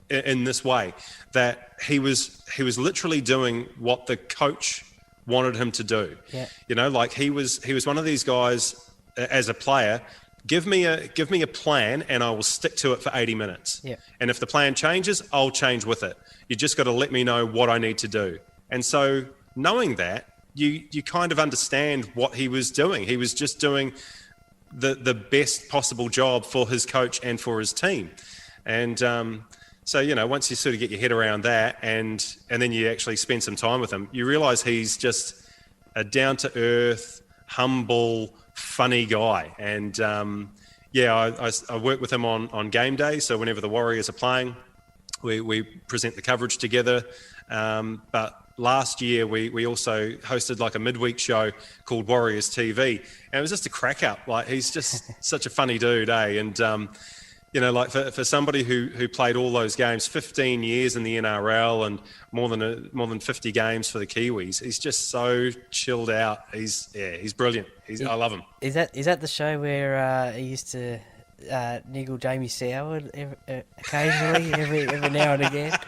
in this way, that he was literally doing what the coach wanted him to do. Yeah. Like he was one of these guys as a player. Give me a plan and I will stick to it for 80 minutes. Yeah. And if the plan changes, I'll change with it. You just got to let me know what I need to do. And so knowing that, you kind of understand what he was doing. He was just doing the best possible job for his coach and for his team. And so, once you sort of get your head around that and then you actually spend some time with him, you realize he's just a down-to-earth, humble, funny guy. And I work with him on game day. So whenever the Warriors are playing, we present the coverage together. But last year we also hosted like a midweek show called Warriors TV, and it was just a crack up. Like, he's just such a funny dude, eh? And like for somebody who played all those games, 15 years in the NRL and more than 50 games for the Kiwis, he's just so chilled out. He's brilliant. I love him. Is that the show where he used to niggle Jamie Soward occasionally, every now and again?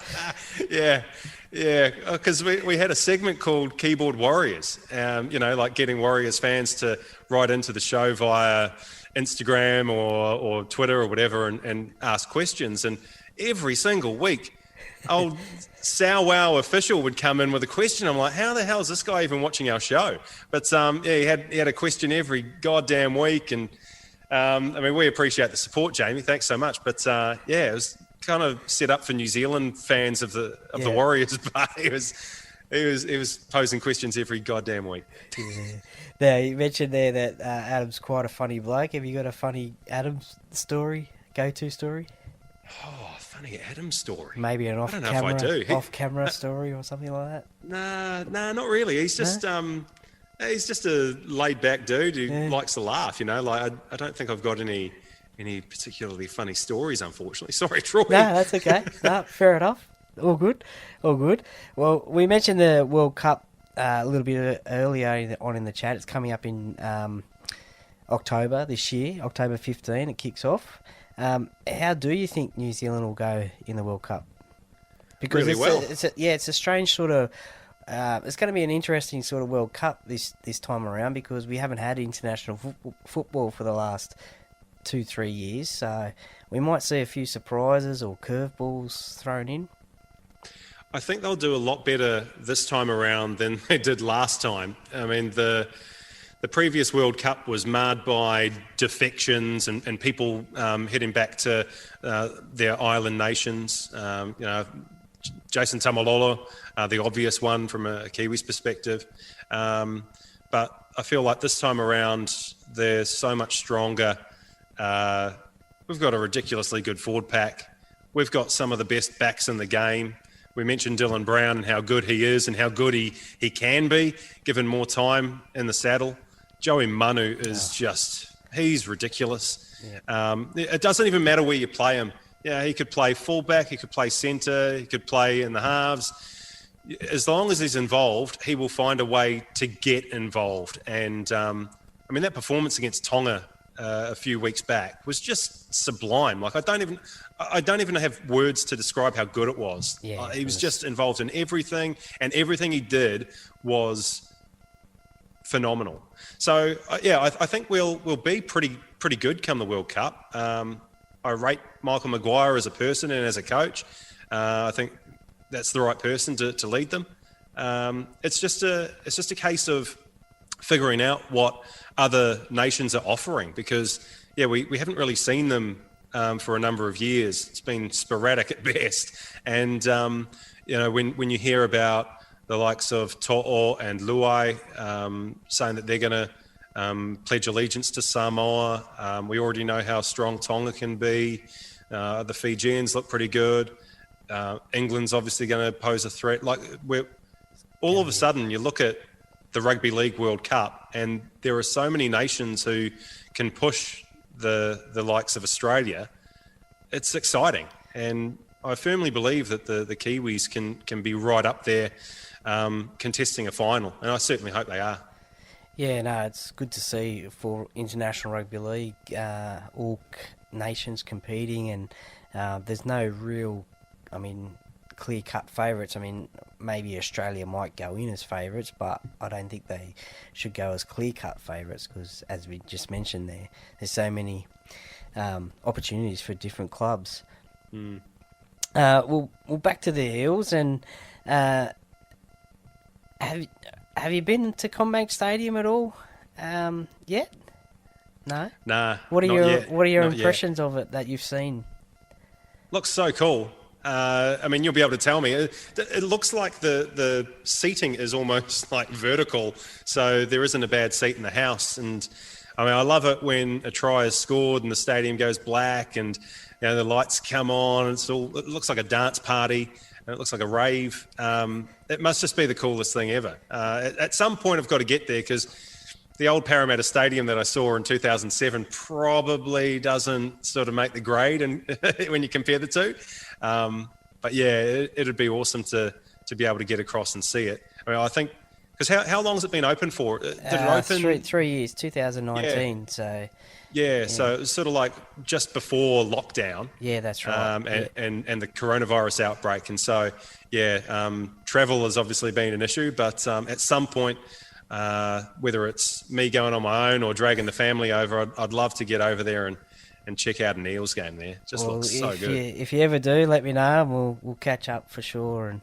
Yeah, because we had a segment called Keyboard Warriors, like getting Warriors fans to write into the show via Instagram or Twitter or whatever and ask questions. And every single week, old Wow official would come in with a question. I'm like, how the hell is this guy even watching our show? But he had a question every goddamn week. And we appreciate the support, Jamie. Thanks so much. But it was kind of set up for New Zealand fans of the Warriors, but he was posing questions every goddamn week. Yeah. Now, you mentioned there that Adam's quite a funny bloke. Have you got a funny Adam story, go-to story? Oh, funny Adam story. Maybe an off-camera story or something like that? Nah, not really. He's just he's just a laid-back dude who likes to laugh. Like I don't think I've got any particularly funny stories, unfortunately. Sorry, Troy. No, that's okay. No, fair enough. All good. Well, we mentioned the World Cup a little bit earlier on in the chat. It's coming up in October this year, October 15. It kicks off. How do you think New Zealand will go in the World Cup? Because it's a strange sort of. It's going to be an interesting sort of World Cup this time around, because we haven't had international football for the last 2-3 years, so we might see a few surprises or curveballs thrown in. I think they'll do a lot better this time around than they did last time. I mean, the previous World Cup was marred by defections and people heading back to their island nations. Jason Tamalolo, the obvious one from a Kiwis perspective. But I feel like this time around, they're so much stronger. We've got a ridiculously good forward pack. We've got some of the best backs in the game. We mentioned Dylan Brown and how good he is and how good he can be given more time in the saddle. Joey Manu is he's ridiculous. Yeah. It doesn't even matter where you play him. Yeah, he could play fullback, he could play centre, he could play in the halves. As long as he's involved, he will find a way to get involved. And that performance against Tonga a few weeks back was just sublime. Like, I don't even have words to describe how good it was. Yeah, he was just involved in everything, and everything he did was phenomenal. So I think we'll be pretty good come the World Cup. I rate Michael Maguire as a person and as a coach. I think that's the right person to lead them. It's just a case of figuring out what other nations are offering, because we haven't really seen them for a number of years. It's been sporadic at best. And when you hear about the likes of To'o and Luai saying that they're going to pledge allegiance to Samoa, we already know how strong Tonga can be. The Fijians look pretty good. England's obviously going to pose a threat. Like, all of a sudden you look at the Rugby League World Cup and there are so many nations who can push the likes of Australia. It's exciting. And I firmly believe that the Kiwis can be right up there contesting a final. And I certainly hope they are. Yeah, no, it's good to see for International Rugby League, all nations competing, and there's no real, clear-cut favourites. Maybe Australia might go in as favourites, but I don't think they should go as clear-cut favourites because, as we just mentioned there's so many opportunities for different clubs. Well, back to the Eels, and have you been to CommBank Stadium at all yet? No. Nah. What are your Not impressions yet. of it that you've seen? Looks so cool. You'll be able to tell me. It looks like the seating is almost like vertical, so there isn't a bad seat in the house. And I love it when a try is scored and the stadium goes black and the lights come on. It looks like a dance party. And it looks like a rave. It must just be the coolest thing ever. At some point, I've got to get there because the old Parramatta Stadium that I saw in 2007 probably doesn't sort of make the grade and when you compare the two. But yeah, it'd be awesome to be able to get across and see it. I think, because how long has it been open for? Did it open? 3 years, 2019. Yeah. So Yeah, so it was sort of like just before lockdown. yeah, that's right. And the coronavirus outbreak. And so, travel has obviously been an issue, but at some point, whether it's me going on my own or dragging the family over, I'd love to get over there and check out an Eels game there. Just looks so good. If you ever do, let me know and we'll catch up for sure.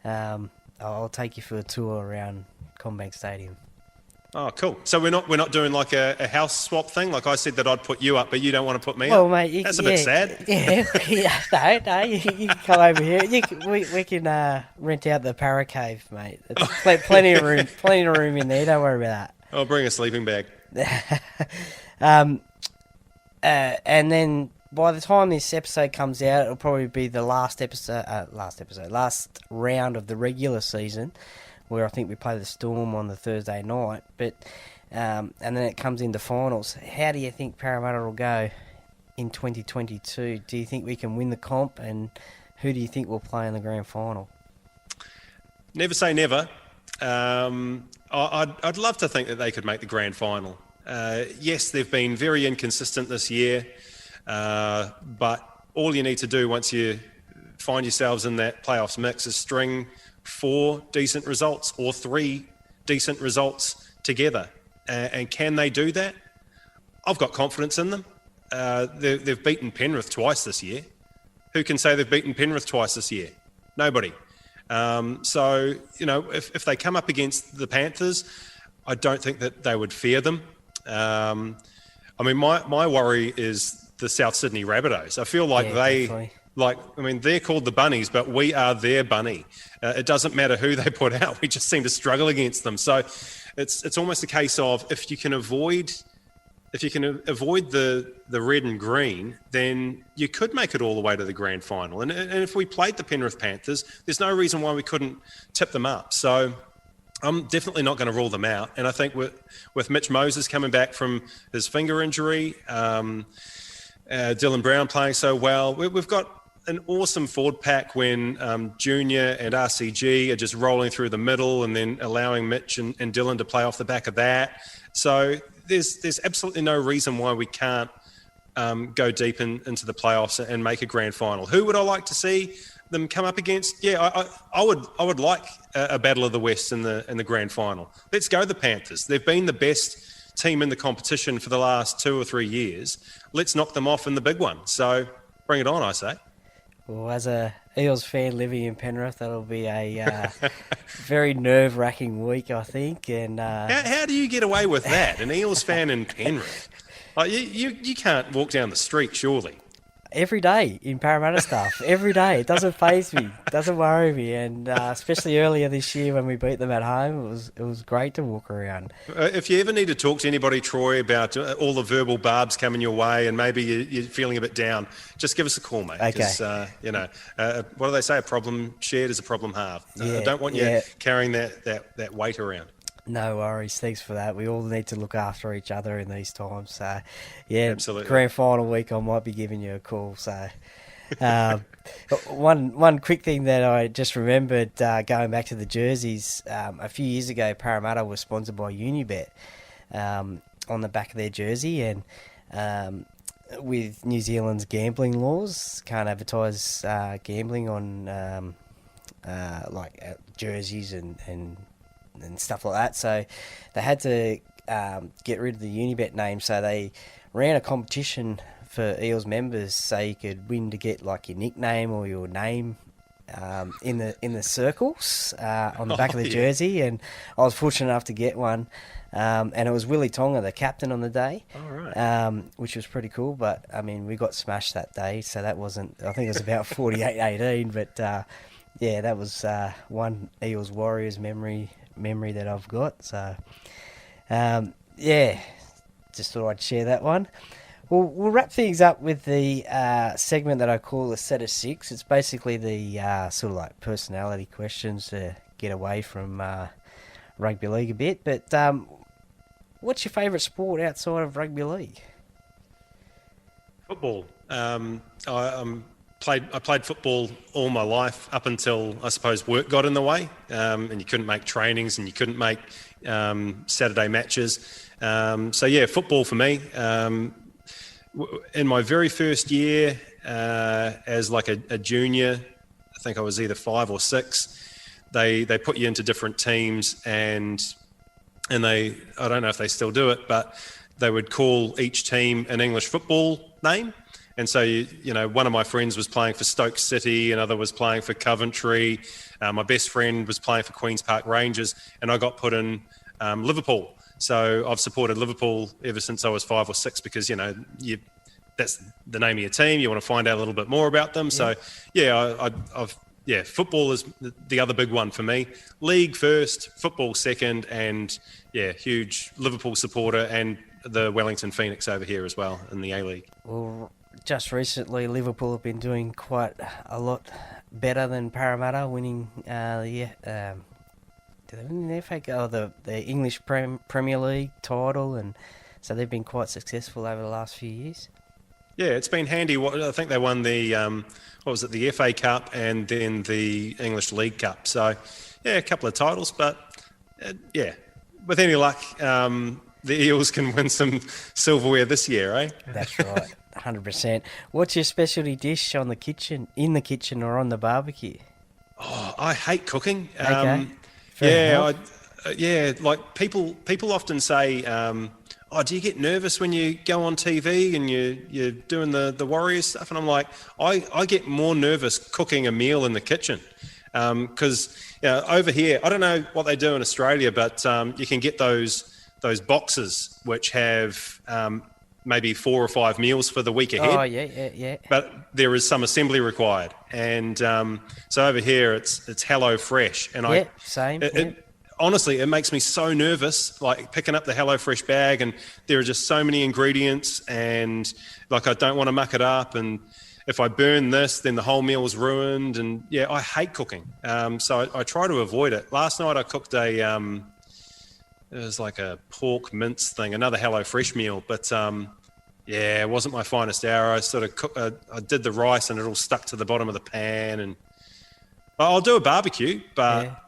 And I'll take you for a tour around CommBank Stadium. Oh, cool. So we're not doing like a house swap thing? Like I said that I'd put you up, but you don't want to put me Well, up? mate, That's a bit sad. Yeah, no, you can come over here. We can rent out the Para Cave, mate. There's plenty of room in there. Don't worry about that. I'll bring a sleeping bag. And then by the time this episode comes out, it'll probably be the last round of the regular season, where I think we play the Storm on the Thursday night. But and then it comes into finals. How do you think Parramatta will go in 2022? Do you think we can win the comp, and who do you think will play in the grand final? Never say never. I'd love to think that they could make the grand final. Yes, they've been very inconsistent this year, but all you need to do once you find yourselves in that playoffs mix is string 4 decent results or 3 decent results together. And can they do that? I've got confidence in them. They've beaten Penrith twice this year. Who can say they've beaten Penrith twice this year? Nobody. So, if they come up against the Panthers, I don't think that they would fear them. My worry is the South Sydney Rabbitohs. I feel like they're called the Bunnies, but we are their bunny. It doesn't matter who they put out. We just seem to struggle against them. So it's almost a case of if you can avoid the red and green, then you could make it all the way to the grand final. And if we played the Penrith Panthers, there's no reason why we couldn't tip them up. So I'm definitely not going to rule them out. And I think with Mitch Moses coming back from his finger injury, Dylan Brown playing so well, we've got an awesome forward pack when Junior and RCG are just rolling through the middle and then allowing Mitch and Dylan to play off the back of that. So there's absolutely no reason why we can't go deep into the playoffs and make a grand final. Who would I like to see them come up against? Yeah, I would like a battle of the West in the grand final. Let's go the Panthers. They've been the best team in the competition for the last 2 or 3 years. Let's knock them off in the big one. So bring it on, I say. Well, as a Eels fan living in Penrith, that'll be a very nerve-wracking week, I think. And how do you get away with that? An Eels fan in Penrith? You can't walk down the street, surely. every day in Parramatta stuff. Every day. It doesn't faze me. Doesn't worry me. And especially earlier this year when we beat them at home, it was great to walk around. If you ever need to talk to anybody, Troy, about all the verbal barbs coming your way and maybe you're feeling a bit down, just give us a call, mate. Okay. 'Cause, what do they say? A problem shared is a problem halved. Yeah, I don't want you carrying that weight around. No worries. Thanks for that. We all need to look after each other in these times. So, yeah, Absolutely. grand final week, I might be giving you a call. So, one quick thing that I just remembered going back to the jerseys, a few years ago, Parramatta was sponsored by Unibet on the back of their jersey, and with New Zealand's gambling laws, can't advertise gambling on jerseys and stuff like that. So they had to get rid of the Unibet name. So they ran a competition for Eels members, so you could win to get like your nickname or your name in the circles on the back of the jersey. And I was fortunate enough to get one. And it was Willie Tonga, the captain on the day, which was pretty cool. But, I mean, we got smashed that day, so that wasn't... I think it was about 48-18, but, that was one Eels Warriors memory that I've got. So, just thought I'd share that one. We'll wrap things up with the segment that I call the Set of Six. It's basically the sort of like personality questions to get away from rugby league a bit. But what's your favourite sport outside of rugby league? Football. I played football all my life up until, I suppose, work got in the way, and you couldn't make trainings and you couldn't make Saturday matches. Football for me. In my very first year as like a junior, I think I was either 5 or 6, they put you into different teams and I don't know if they still do it, but they would call each team an English football name. And so, one of my friends was playing for Stoke City, another was playing for Coventry. My best friend was playing for Queen's Park Rangers, and I got put in Liverpool. So I've supported Liverpool ever since I was 5 or 6 because, that's the name of your team. You want to find out a little bit more about them. So, football is the other big one for me. League first, football second, and, huge Liverpool supporter and the Wellington Phoenix over here as well in the A-League. Well, just recently, Liverpool have been doing quite a lot better than Parramatta, winning the FA the English Premier League title, and so they've been quite successful over the last few years. Yeah, it's been handy. I think they won the the FA Cup and then the English League Cup. So, a couple of titles, but with any luck, the Eels can win some silverware this year, eh? That's right, 100%. What's your specialty dish in the kitchen or on the barbecue? Oh, I hate cooking. Okay. Like people often say, do you get nervous when you go on TV and you're doing the Warriors stuff? And I'm like, I get more nervous cooking a meal in the kitchen. Because over here, I don't know what they do in Australia, but you can get those boxes which have maybe 4 or 5 meals for the week ahead. Oh, yeah. But there is some assembly required. And so over here, it's Hello Fresh. And same. Honestly, it makes me so nervous, like picking up the HelloFresh bag, and there are just so many ingredients, and like I don't want to muck it up, and if I burn this, then the whole meal is ruined. And I hate cooking, so I try to avoid it. Last night I cooked it was like a pork mince thing, another HelloFresh meal, but it wasn't my finest hour. I sort of I did the rice, and it all stuck to the bottom of the pan, and I'll do a barbecue, but.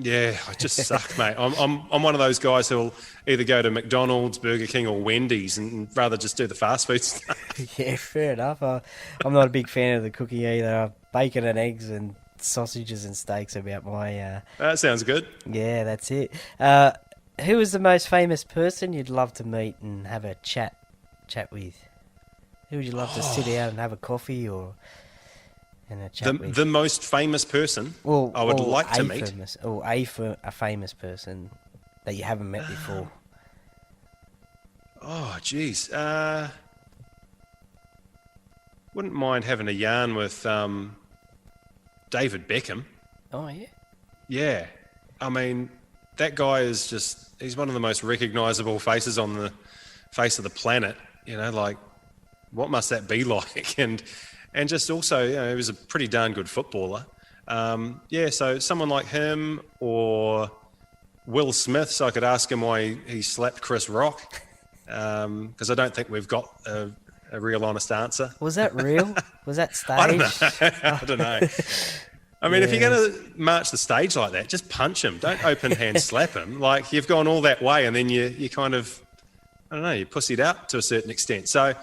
Yeah, I just suck, mate. I'm one of those guys who'll either go to McDonald's, Burger King, or Wendy's, and rather just do the fast food stuff. Yeah, fair enough. I'm not a big fan of the cooking either. Bacon and eggs and sausages and steaks are about my... That sounds good. Yeah, that's it. Who is the most famous person you'd love to meet and have a chat with? Who would you love to sit down and have a coffee or... and a chat with? The most famous person I would like to meet. A famous person that you haven't met before. wouldn't mind having a yarn with David Beckham. Oh, yeah. Yeah. I mean, that guy is he's one of the most recognisable faces on the face of the planet. You know, like, what must that be like? And just also, you know, he was a pretty darn good footballer. So someone like him or Will Smith, so I could ask him why he slapped Chris Rock, because I don't think we've got a real honest answer. Was that real? Was that staged? I don't know. I mean, if you're going to march the stage like that, just punch him. Don't open hand slap him. Like, you've gone all that way and then you kind of, I don't know, you pussied out to a certain extent. So,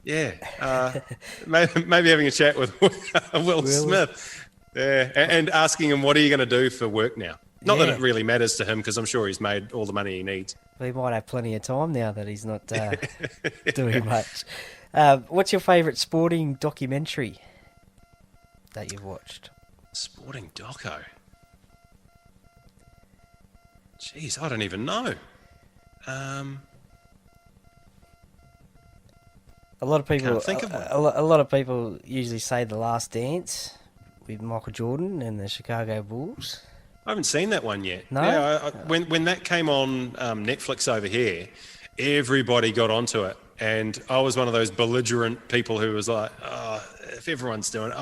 yeah, maybe having a chat with Will Smith. Yeah, and asking him, what are you going to do for work now? Not that it really matters to him, because I'm sure he's made all the money he needs. Well, he might have plenty of time now that he's not doing much. What's your favourite sporting documentary that you've watched? Sporting doco? Jeez, I don't even know. A lot of people. Can't think of one. A lot of people usually say The Last Dance with Michael Jordan and the Chicago Bulls. I haven't seen that one yet. No? Yeah, when that came on Netflix over here, everybody got onto it, and I was one of those belligerent people who was like, "Oh, if everyone's doing it,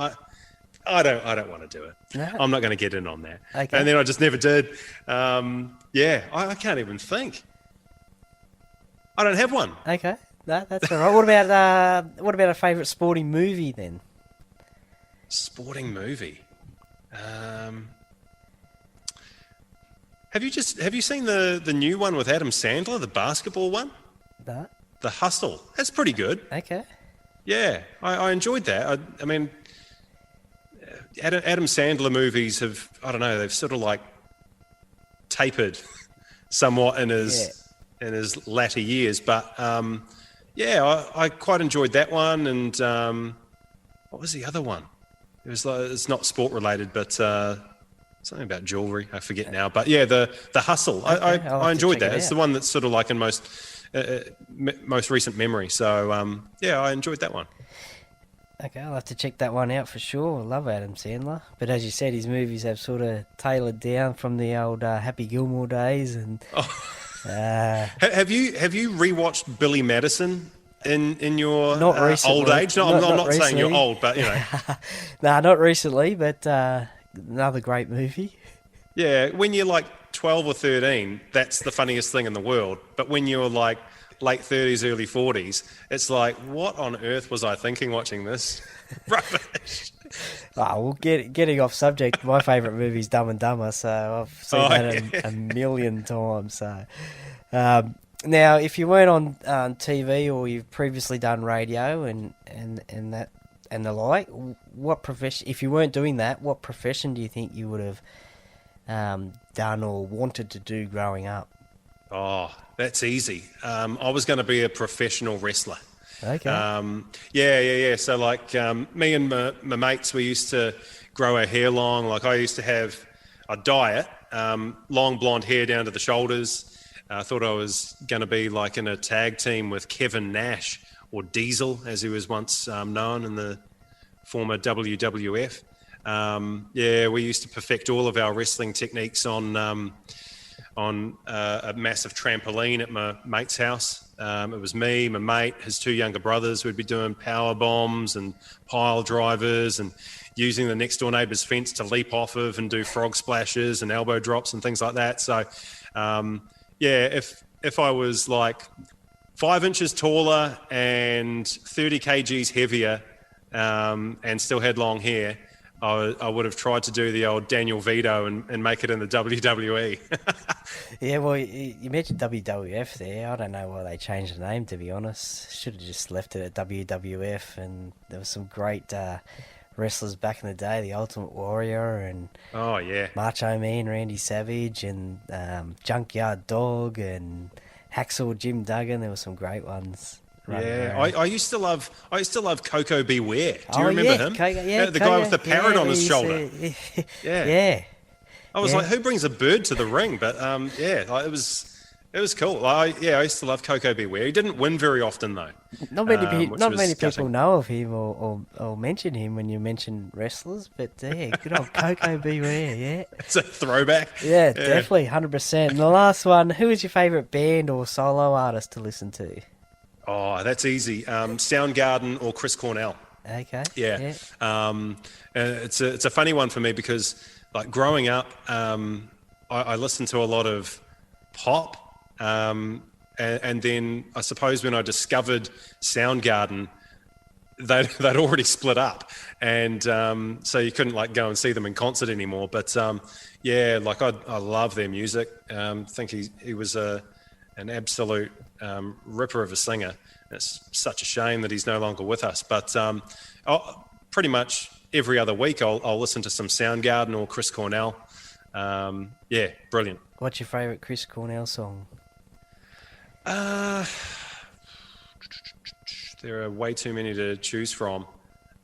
I don't want to do it. No. I'm not going to get in on that." Okay. And then I just never did. I can't even think. I don't have one. Okay, no, that's all right. What about a favourite sporting movie then? Sporting movie. Have you seen the new one with Adam Sandler, the basketball one? No. The Hustle. That's pretty good. Okay. Yeah, I enjoyed that. I mean, Adam Sandler movies have, I don't know, they've sort of like tapered somewhat in his latter years, but I quite enjoyed that one. And what was the other one? It was like, it's not sport related, but something about jewelry. I forget now. But yeah, the Hustle. Okay, I enjoyed that. it It's out. the one that's sort of like in most recent memory. So I enjoyed that one. Okay, I'll have to check that one out for sure. I love Adam Sandler, but as you said, his movies have sort of tailored down from the old Happy Gilmore days. And Have you rewatched Billy Madison in your Not recently. old age? No, I'm not saying you're recently. old, but you know. Nah, not recently, but another great movie. Yeah, when you're like 12 or 13, that's the funniest thing in the world. But when you're like late 30s, early 40s, it's like, what on earth was I thinking watching this? Rubbish. Well, getting off subject, my favourite movie is Dumb and Dumber, so I've seen that a million times. So, now, if you weren't on TV or you've previously done radio and the like, what profession? If you weren't doing that, what profession do you think you would have done or wanted to do growing up? Oh, that's easy. I was going to be a professional wrestler. Okay. Yeah. So like me and my mates, we used to grow our hair long. Like I used to have a diet, long blonde hair down to the shoulders. I thought I was going to be like in a tag team with Kevin Nash, or Diesel, as he was once known in the former WWF. We used to perfect all of our wrestling techniques on a massive trampoline at my mate's house. It was me, my mate, his two younger brothers. We'd be doing power bombs and pile drivers and using the next door neighbour's fence to leap off of and do frog splashes and elbow drops and things like that. So, if I was like 5 inches taller and 30 kgs heavier and still had long hair, I would have tried to do the old Daniel Vito and make it in the WWE. Yeah, well, you mentioned WWF there. I don't know why they changed the name, to be honest. Should have just left it at WWF, and there was some great wrestlers back in the day, the Ultimate Warrior and Macho Man Randy Savage and Junkyard Dog and Hacksaw Jim Duggan. There were some great ones. I used to love Coco Beware. Do you remember him? The guy with the parrot on his shoulder. Yeah. I was like, who brings a bird to the ring? But it It was cool. I used to love Coco Beware. He didn't win very often though. Not many, which not was many people gutting. know of him or mention him when you mention wrestlers, but yeah, good old Coco Beware, yeah. It's a throwback. Yeah, definitely, 100%. And the last one, who is your favourite band or solo artist to listen to? Oh, that's easy. Soundgarden or Chris Cornell. Okay. Yeah. It's a funny one for me because, like, growing up, I listened to a lot of pop, and then I suppose when I discovered Soundgarden, they'd already split up, and so you couldn't like go and see them in concert anymore. But like I love their music. Think he was an absolute ripper of a singer. It's such a shame that he's no longer with us. But pretty much every other week I'll listen to some Soundgarden or Chris Cornell. Brilliant. What's your favourite Chris Cornell song? There are way too many to choose from.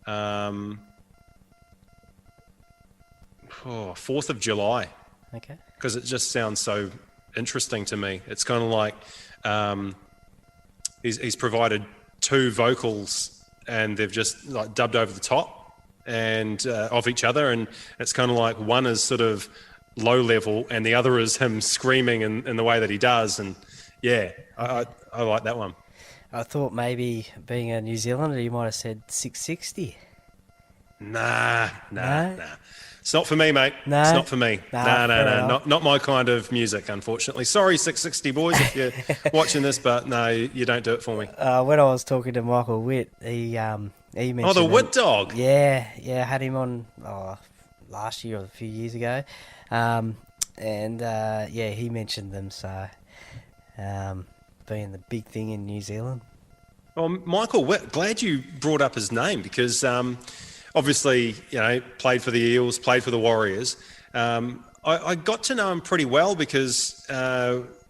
4th of July. Okay. Because it just sounds so interesting to me. It's kind of like he's provided two vocals and they've just like dubbed over the top and of each other, and it's kind of like one is sort of low level and the other is him screaming in the way that he does, and I like that one. I thought maybe being a New Zealander you might have said 660. Nah. It's not for me, mate. No? It's not for me. Nah, fair enough. Not my kind of music, unfortunately. Sorry, 660 boys, if you're watching this, but no, you don't do it for me. When I was talking to Michael Witt, he mentioned... Oh, the Wood Dog. Yeah, I had him on last year or a few years ago. He mentioned them, so being the big thing in New Zealand. Well, Michael Witt, glad you brought up his name because obviously, played for the Eels, played for the Warriors. I got to know him pretty well because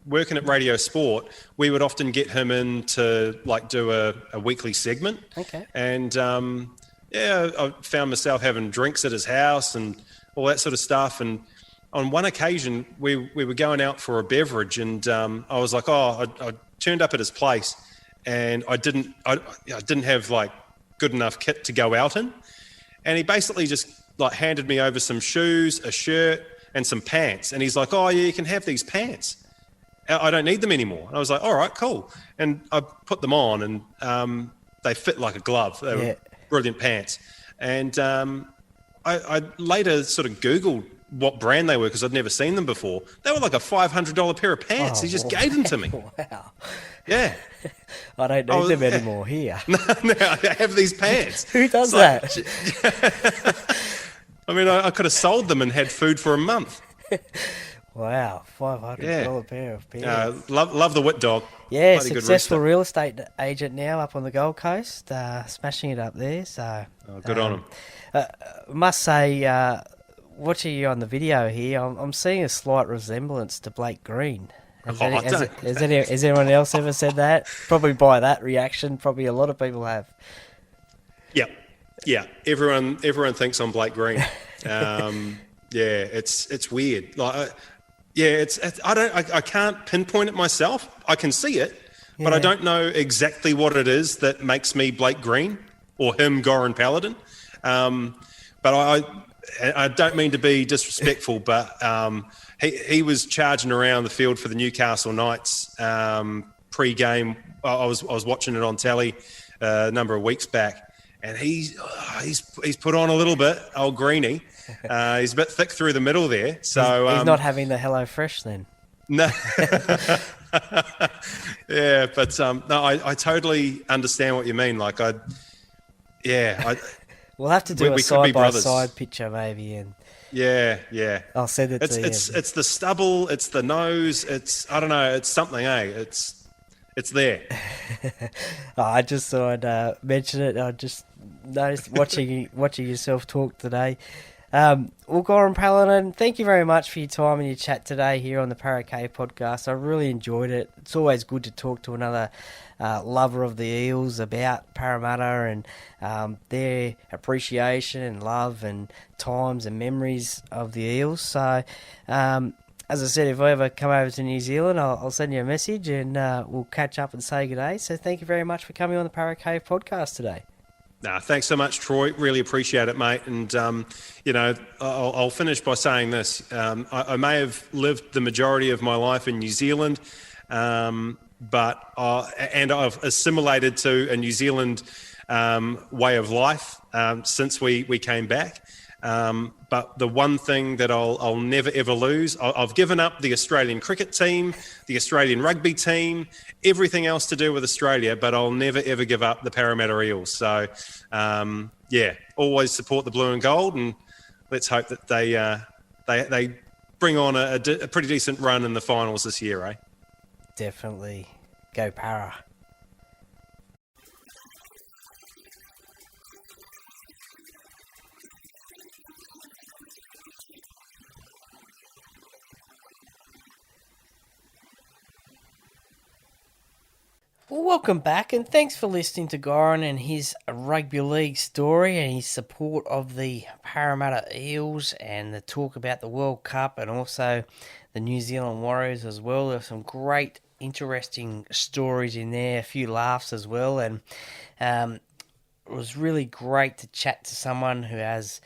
working at Radio Sport, we would often get him in to like do a weekly segment. Okay. And I found myself having drinks at his house and all that sort of stuff. And on one occasion, we were going out for a beverage, and I was like, I turned up at his place, and I didn't have like good enough kit to go out in, and he basically just like handed me over some shoes, a shirt, and some pants, and he's like, "Oh yeah, you can have these pants. I don't need them anymore." And I was like, "All right, cool," and I put them on, and they fit like a glove. They were brilliant pants, and I later sort of Googled what brand they were because I'd never seen them before. They were like a $500 pair of pants. He just gave them to me. Wow. Yeah. I don't need them anymore here. No, I have these pants. Who does that? I mean, I could have sold them and had food for a month. Wow, $500 pair of pants. Love the Wit Dog. Yeah, Bloody good successful rooster. real estate agent now up on the Gold Coast, smashing it up there. So Good on him. Must say, watching you on the video here, I'm seeing a slight resemblance to Blake Green. Has anyone else ever said that? Probably by that reaction, probably a lot of people have. Yeah. Everyone thinks I'm Blake Green. It's weird. Like, I can't pinpoint it myself. I can see it, but I don't know exactly what it is that makes me Blake Green or him Goran Paladin. But I don't mean to be disrespectful, but he was charging around the field for the Newcastle Knights pre-game. I was watching it on telly a number of weeks back, and he's put on a little bit, old Greenie. He's a bit thick through the middle there. So he's not having the Hello Fresh then. No. Yeah, but no, I totally understand what you mean. Like We'll have to do a side-by-side picture maybe, and yeah. I'll send it to you. It's the stubble, it's the nose, I don't know, it's something, It's there. I just thought I'd mention it. I just noticed watching yourself talk today. Well, Goran Paladin, thank you very much for your time and your chat today here on the Parramatta podcast. I really enjoyed it. It's always good to talk to another lover of the Eels about Parramatta and their appreciation and love and times and memories of the Eels. So, as I said, if I ever come over to New Zealand, I'll send you a message and we'll catch up and say good day. So thank you very much for coming on the Parra Cave podcast today. Nah, thanks so much, Troy. Really appreciate it, mate. And, I'll finish by saying this. I may have lived the majority of my life in New Zealand, but I've assimilated to a New Zealand way of life since we came back. But the one thing that I'll never ever lose, I've given up the Australian cricket team, the Australian rugby team, everything else to do with Australia, but I'll never ever give up the Parramatta Eels. So, always support the blue and gold, and let's hope that they bring on a pretty decent run in the finals this year, eh? Definitely. Go Parra. Well, welcome back, and thanks for listening to Goran and his rugby league story and his support of the Parramatta Eels and the talk about the World Cup and also the New Zealand Warriors as well. There's some great, interesting stories in there, a few laughs as well, and it was really great to chat to someone who has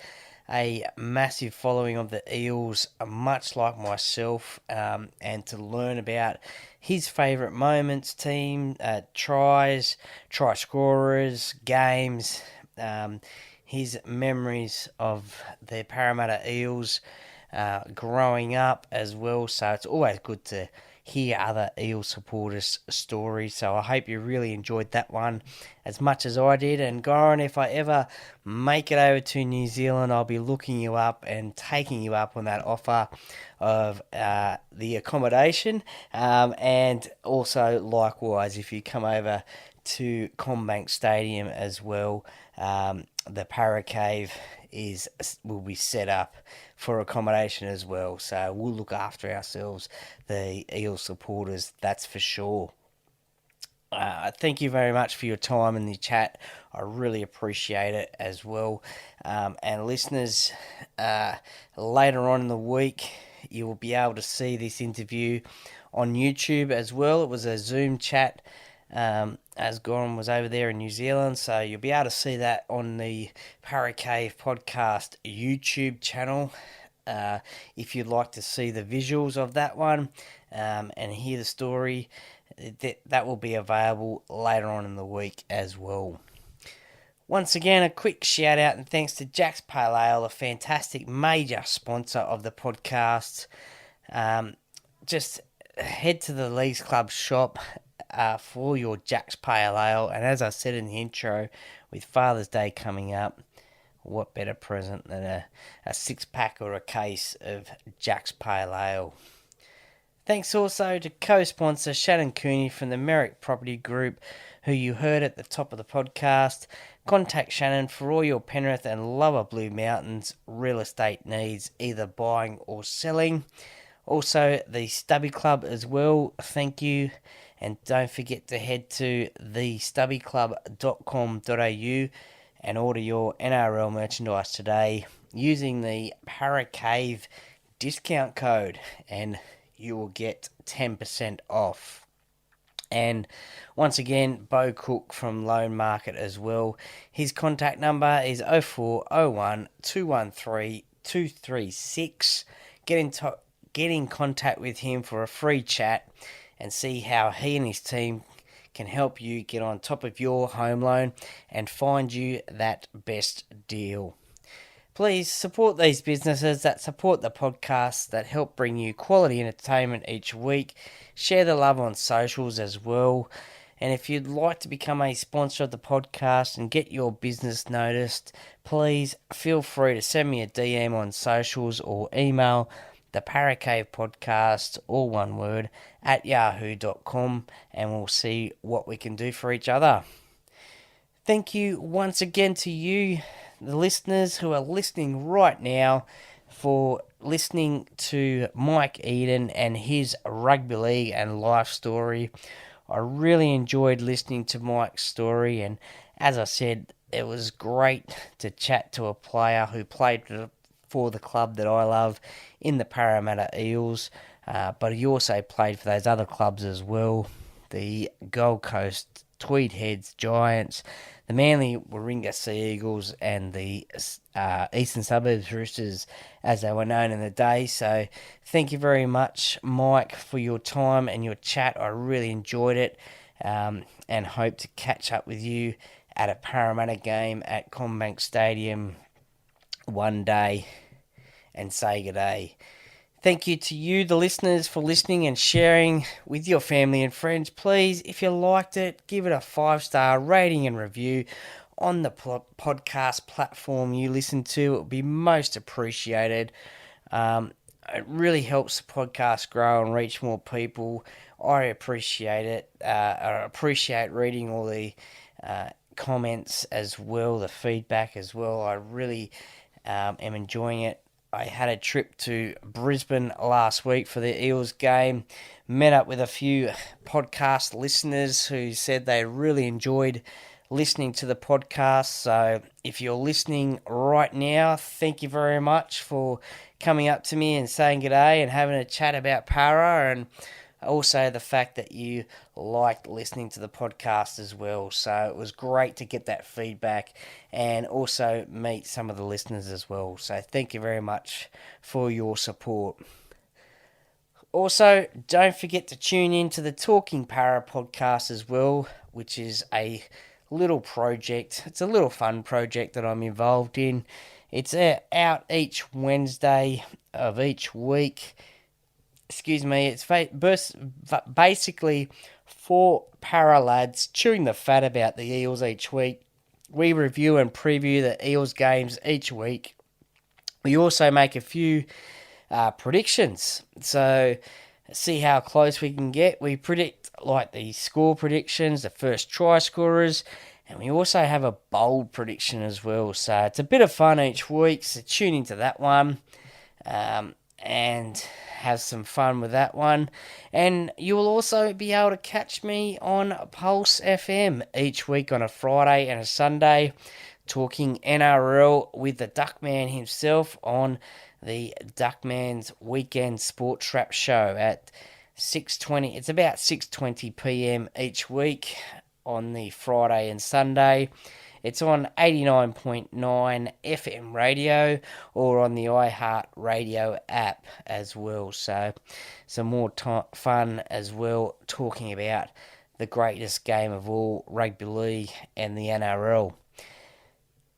a massive following of the Eels, much like myself, and to learn about his favourite moments, team, tries, try scorers, games, his memories of the Parramatta Eels growing up as well. So it's always good to hear other Eel supporters' stories. So I hope you really enjoyed that one as much as I did. And Goran, if I ever make it over to New Zealand, I'll be looking you up and taking you up on that offer of the accommodation. And also, likewise, if you come over to CommBank Stadium as well, the Parra Cave will be set up for accommodation as well. So we'll look after ourselves, the Eel supporters, that's for sure. Thank you very much for your time in the chat. I really appreciate it as well. And listeners, later on in the week, you will be able to see this interview on YouTube as well. It was a Zoom chat as Goran was over there in New Zealand, so you'll be able to see that on the Parra Cave podcast YouTube channel. If you'd like to see the visuals of that one and hear the story, that will be available later on in the week as well. Once again, a quick shout out and thanks to Jack's Pale Ale, a fantastic major sponsor of the podcast. Just head to the Leagues Club shop for your Jack's Pale Ale, and as I said in the intro, with Father's Day coming up, what better present than a 6-pack or a case of Jack's Pale Ale. Thanks also to co-sponsor Shannon Cooney from the Merrick Property Group, who you heard at the top of the podcast. Contact Shannon for all your Penrith and Lower Blue Mountains real estate needs, either buying or selling. Also, the Stubby Club as well, thank you. And don't forget to head to thestubbyclub.com.au and order your NRL merchandise today using the Parra Cave discount code, and you will get 10% off. And once again, Bo Cook from Loan Market as well. His contact number is 0401 213 236. Get in contact with him for a free chat and see how he and his team can help you get on top of your home loan and find you that best deal. Please support these businesses that support the podcast, that help bring you quality entertainment each week. Share the love on socials as well. And if you'd like to become a sponsor of the podcast and get your business noticed, please feel free to send me a DM on socials or email the Parra Cave podcast, all one word, at yahoo.com, and we'll see what we can do for each other. Thank you once again to you, the listeners who are listening right now, for listening to Mike Eden and his rugby league and life story. I really enjoyed listening to Mike's story, and as I said, it was great to chat to a player who played for for the club that I love in the Parramatta Eels, but he also played for those other clubs as well, the Gold Coast Tweed Heads Giants, the Manly Warringah Sea Eagles, and the Eastern Suburbs Roosters, as they were known in the day. So thank you very much, Mike, for your time and your chat. I really enjoyed it, and hope to catch up with you at a Parramatta game at CommBank Stadium one day and say good day. Thank you to you, the listeners, for listening and sharing with your family and friends. Please, if you liked it, give it a 5-star rating and review on the podcast platform you listen to. It would be most appreciated. It really helps the podcast grow and reach more people. I appreciate it. I appreciate reading all the comments as well, the feedback as well. I really am enjoying it. I had a trip to Brisbane last week for the Eels game. Met up with a few podcast listeners who said they really enjoyed listening to the podcast. So if you're listening right now, thank you very much for coming up to me and saying g'day and having a chat about Para, and also the fact that you liked listening to the podcast as well. So it was great to get that feedback and also meet some of the listeners as well. So thank you very much for your support. Also, don't forget to tune in to the Talking Para podcast as well, which is a little project. It's a little fun project that I'm involved in. It's out each Wednesday of each week. It's basically 4 para lads chewing the fat about the Eels each week. We review and preview the Eels games each week. We also make a few predictions, so see how close we can get. We predict like the score predictions, the first try scorers, and we also have a bold prediction as well. So it's a bit of fun each week, so tune into that one. And have some fun with that one. And you will also be able to catch me on Pulse FM each week on a Friday and a Sunday, talking NRL with the Duckman himself on the Duckman's Weekend Sport Trap Show at 6:20. It's about 6:20 p.m. each week on the Friday and Sunday. It's on 89.9 FM radio or on the iHeart Radio app as well. So some more fun as well, talking about the greatest game of all, rugby league and the NRL.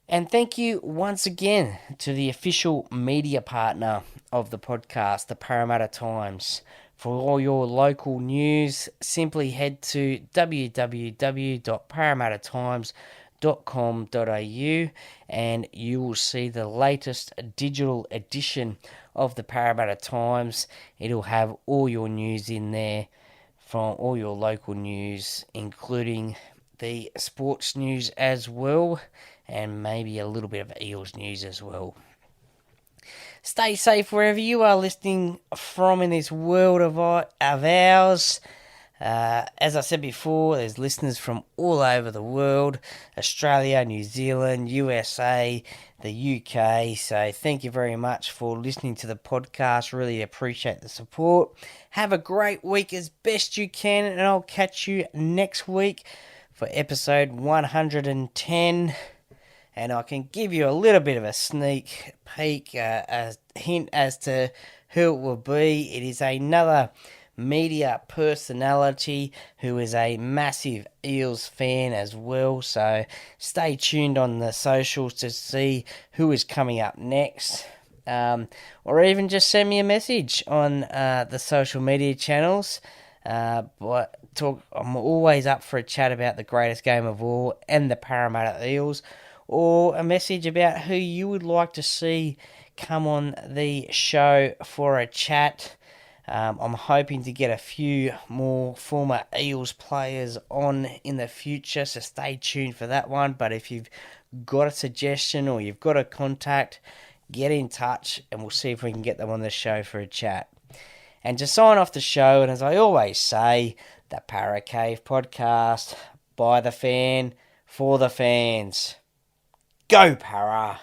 And thank you once again to the official media partner of the podcast, the Parramatta Times. For all your local news, simply head to www.parramattatimes.com.au and you will see the latest digital edition of the Parramatta Times. It'll have all your news in there from all your local news, including the sports news as well, and maybe a little bit of Eels news as well. Stay safe wherever you are listening from in this world of ours. As I said before, there's listeners from all over the world, Australia, New Zealand, USA, the UK. So thank you very much for listening to the podcast. Really appreciate the support. Have a great week as best you can, and I'll catch you next week for episode 110. And I can give you a little bit of a sneak peek, a hint as to who it will be. It is another media personality who is a massive Eels fan as well. So stay tuned on the socials to see who is coming up next. Or even just send me a message on the social media channels. I'm always up for a chat about the greatest game of all and the Parramatta Eels, or a message about who you would like to see come on the show for a chat. I'm hoping to get a few more former Eels players on in the future, so stay tuned for that one. But if you've got a suggestion or you've got a contact, get in touch and we'll see if we can get them on the show for a chat. And to sign off the show, and as I always say, the Para Cave podcast, by the fan, for the fans. Go Para!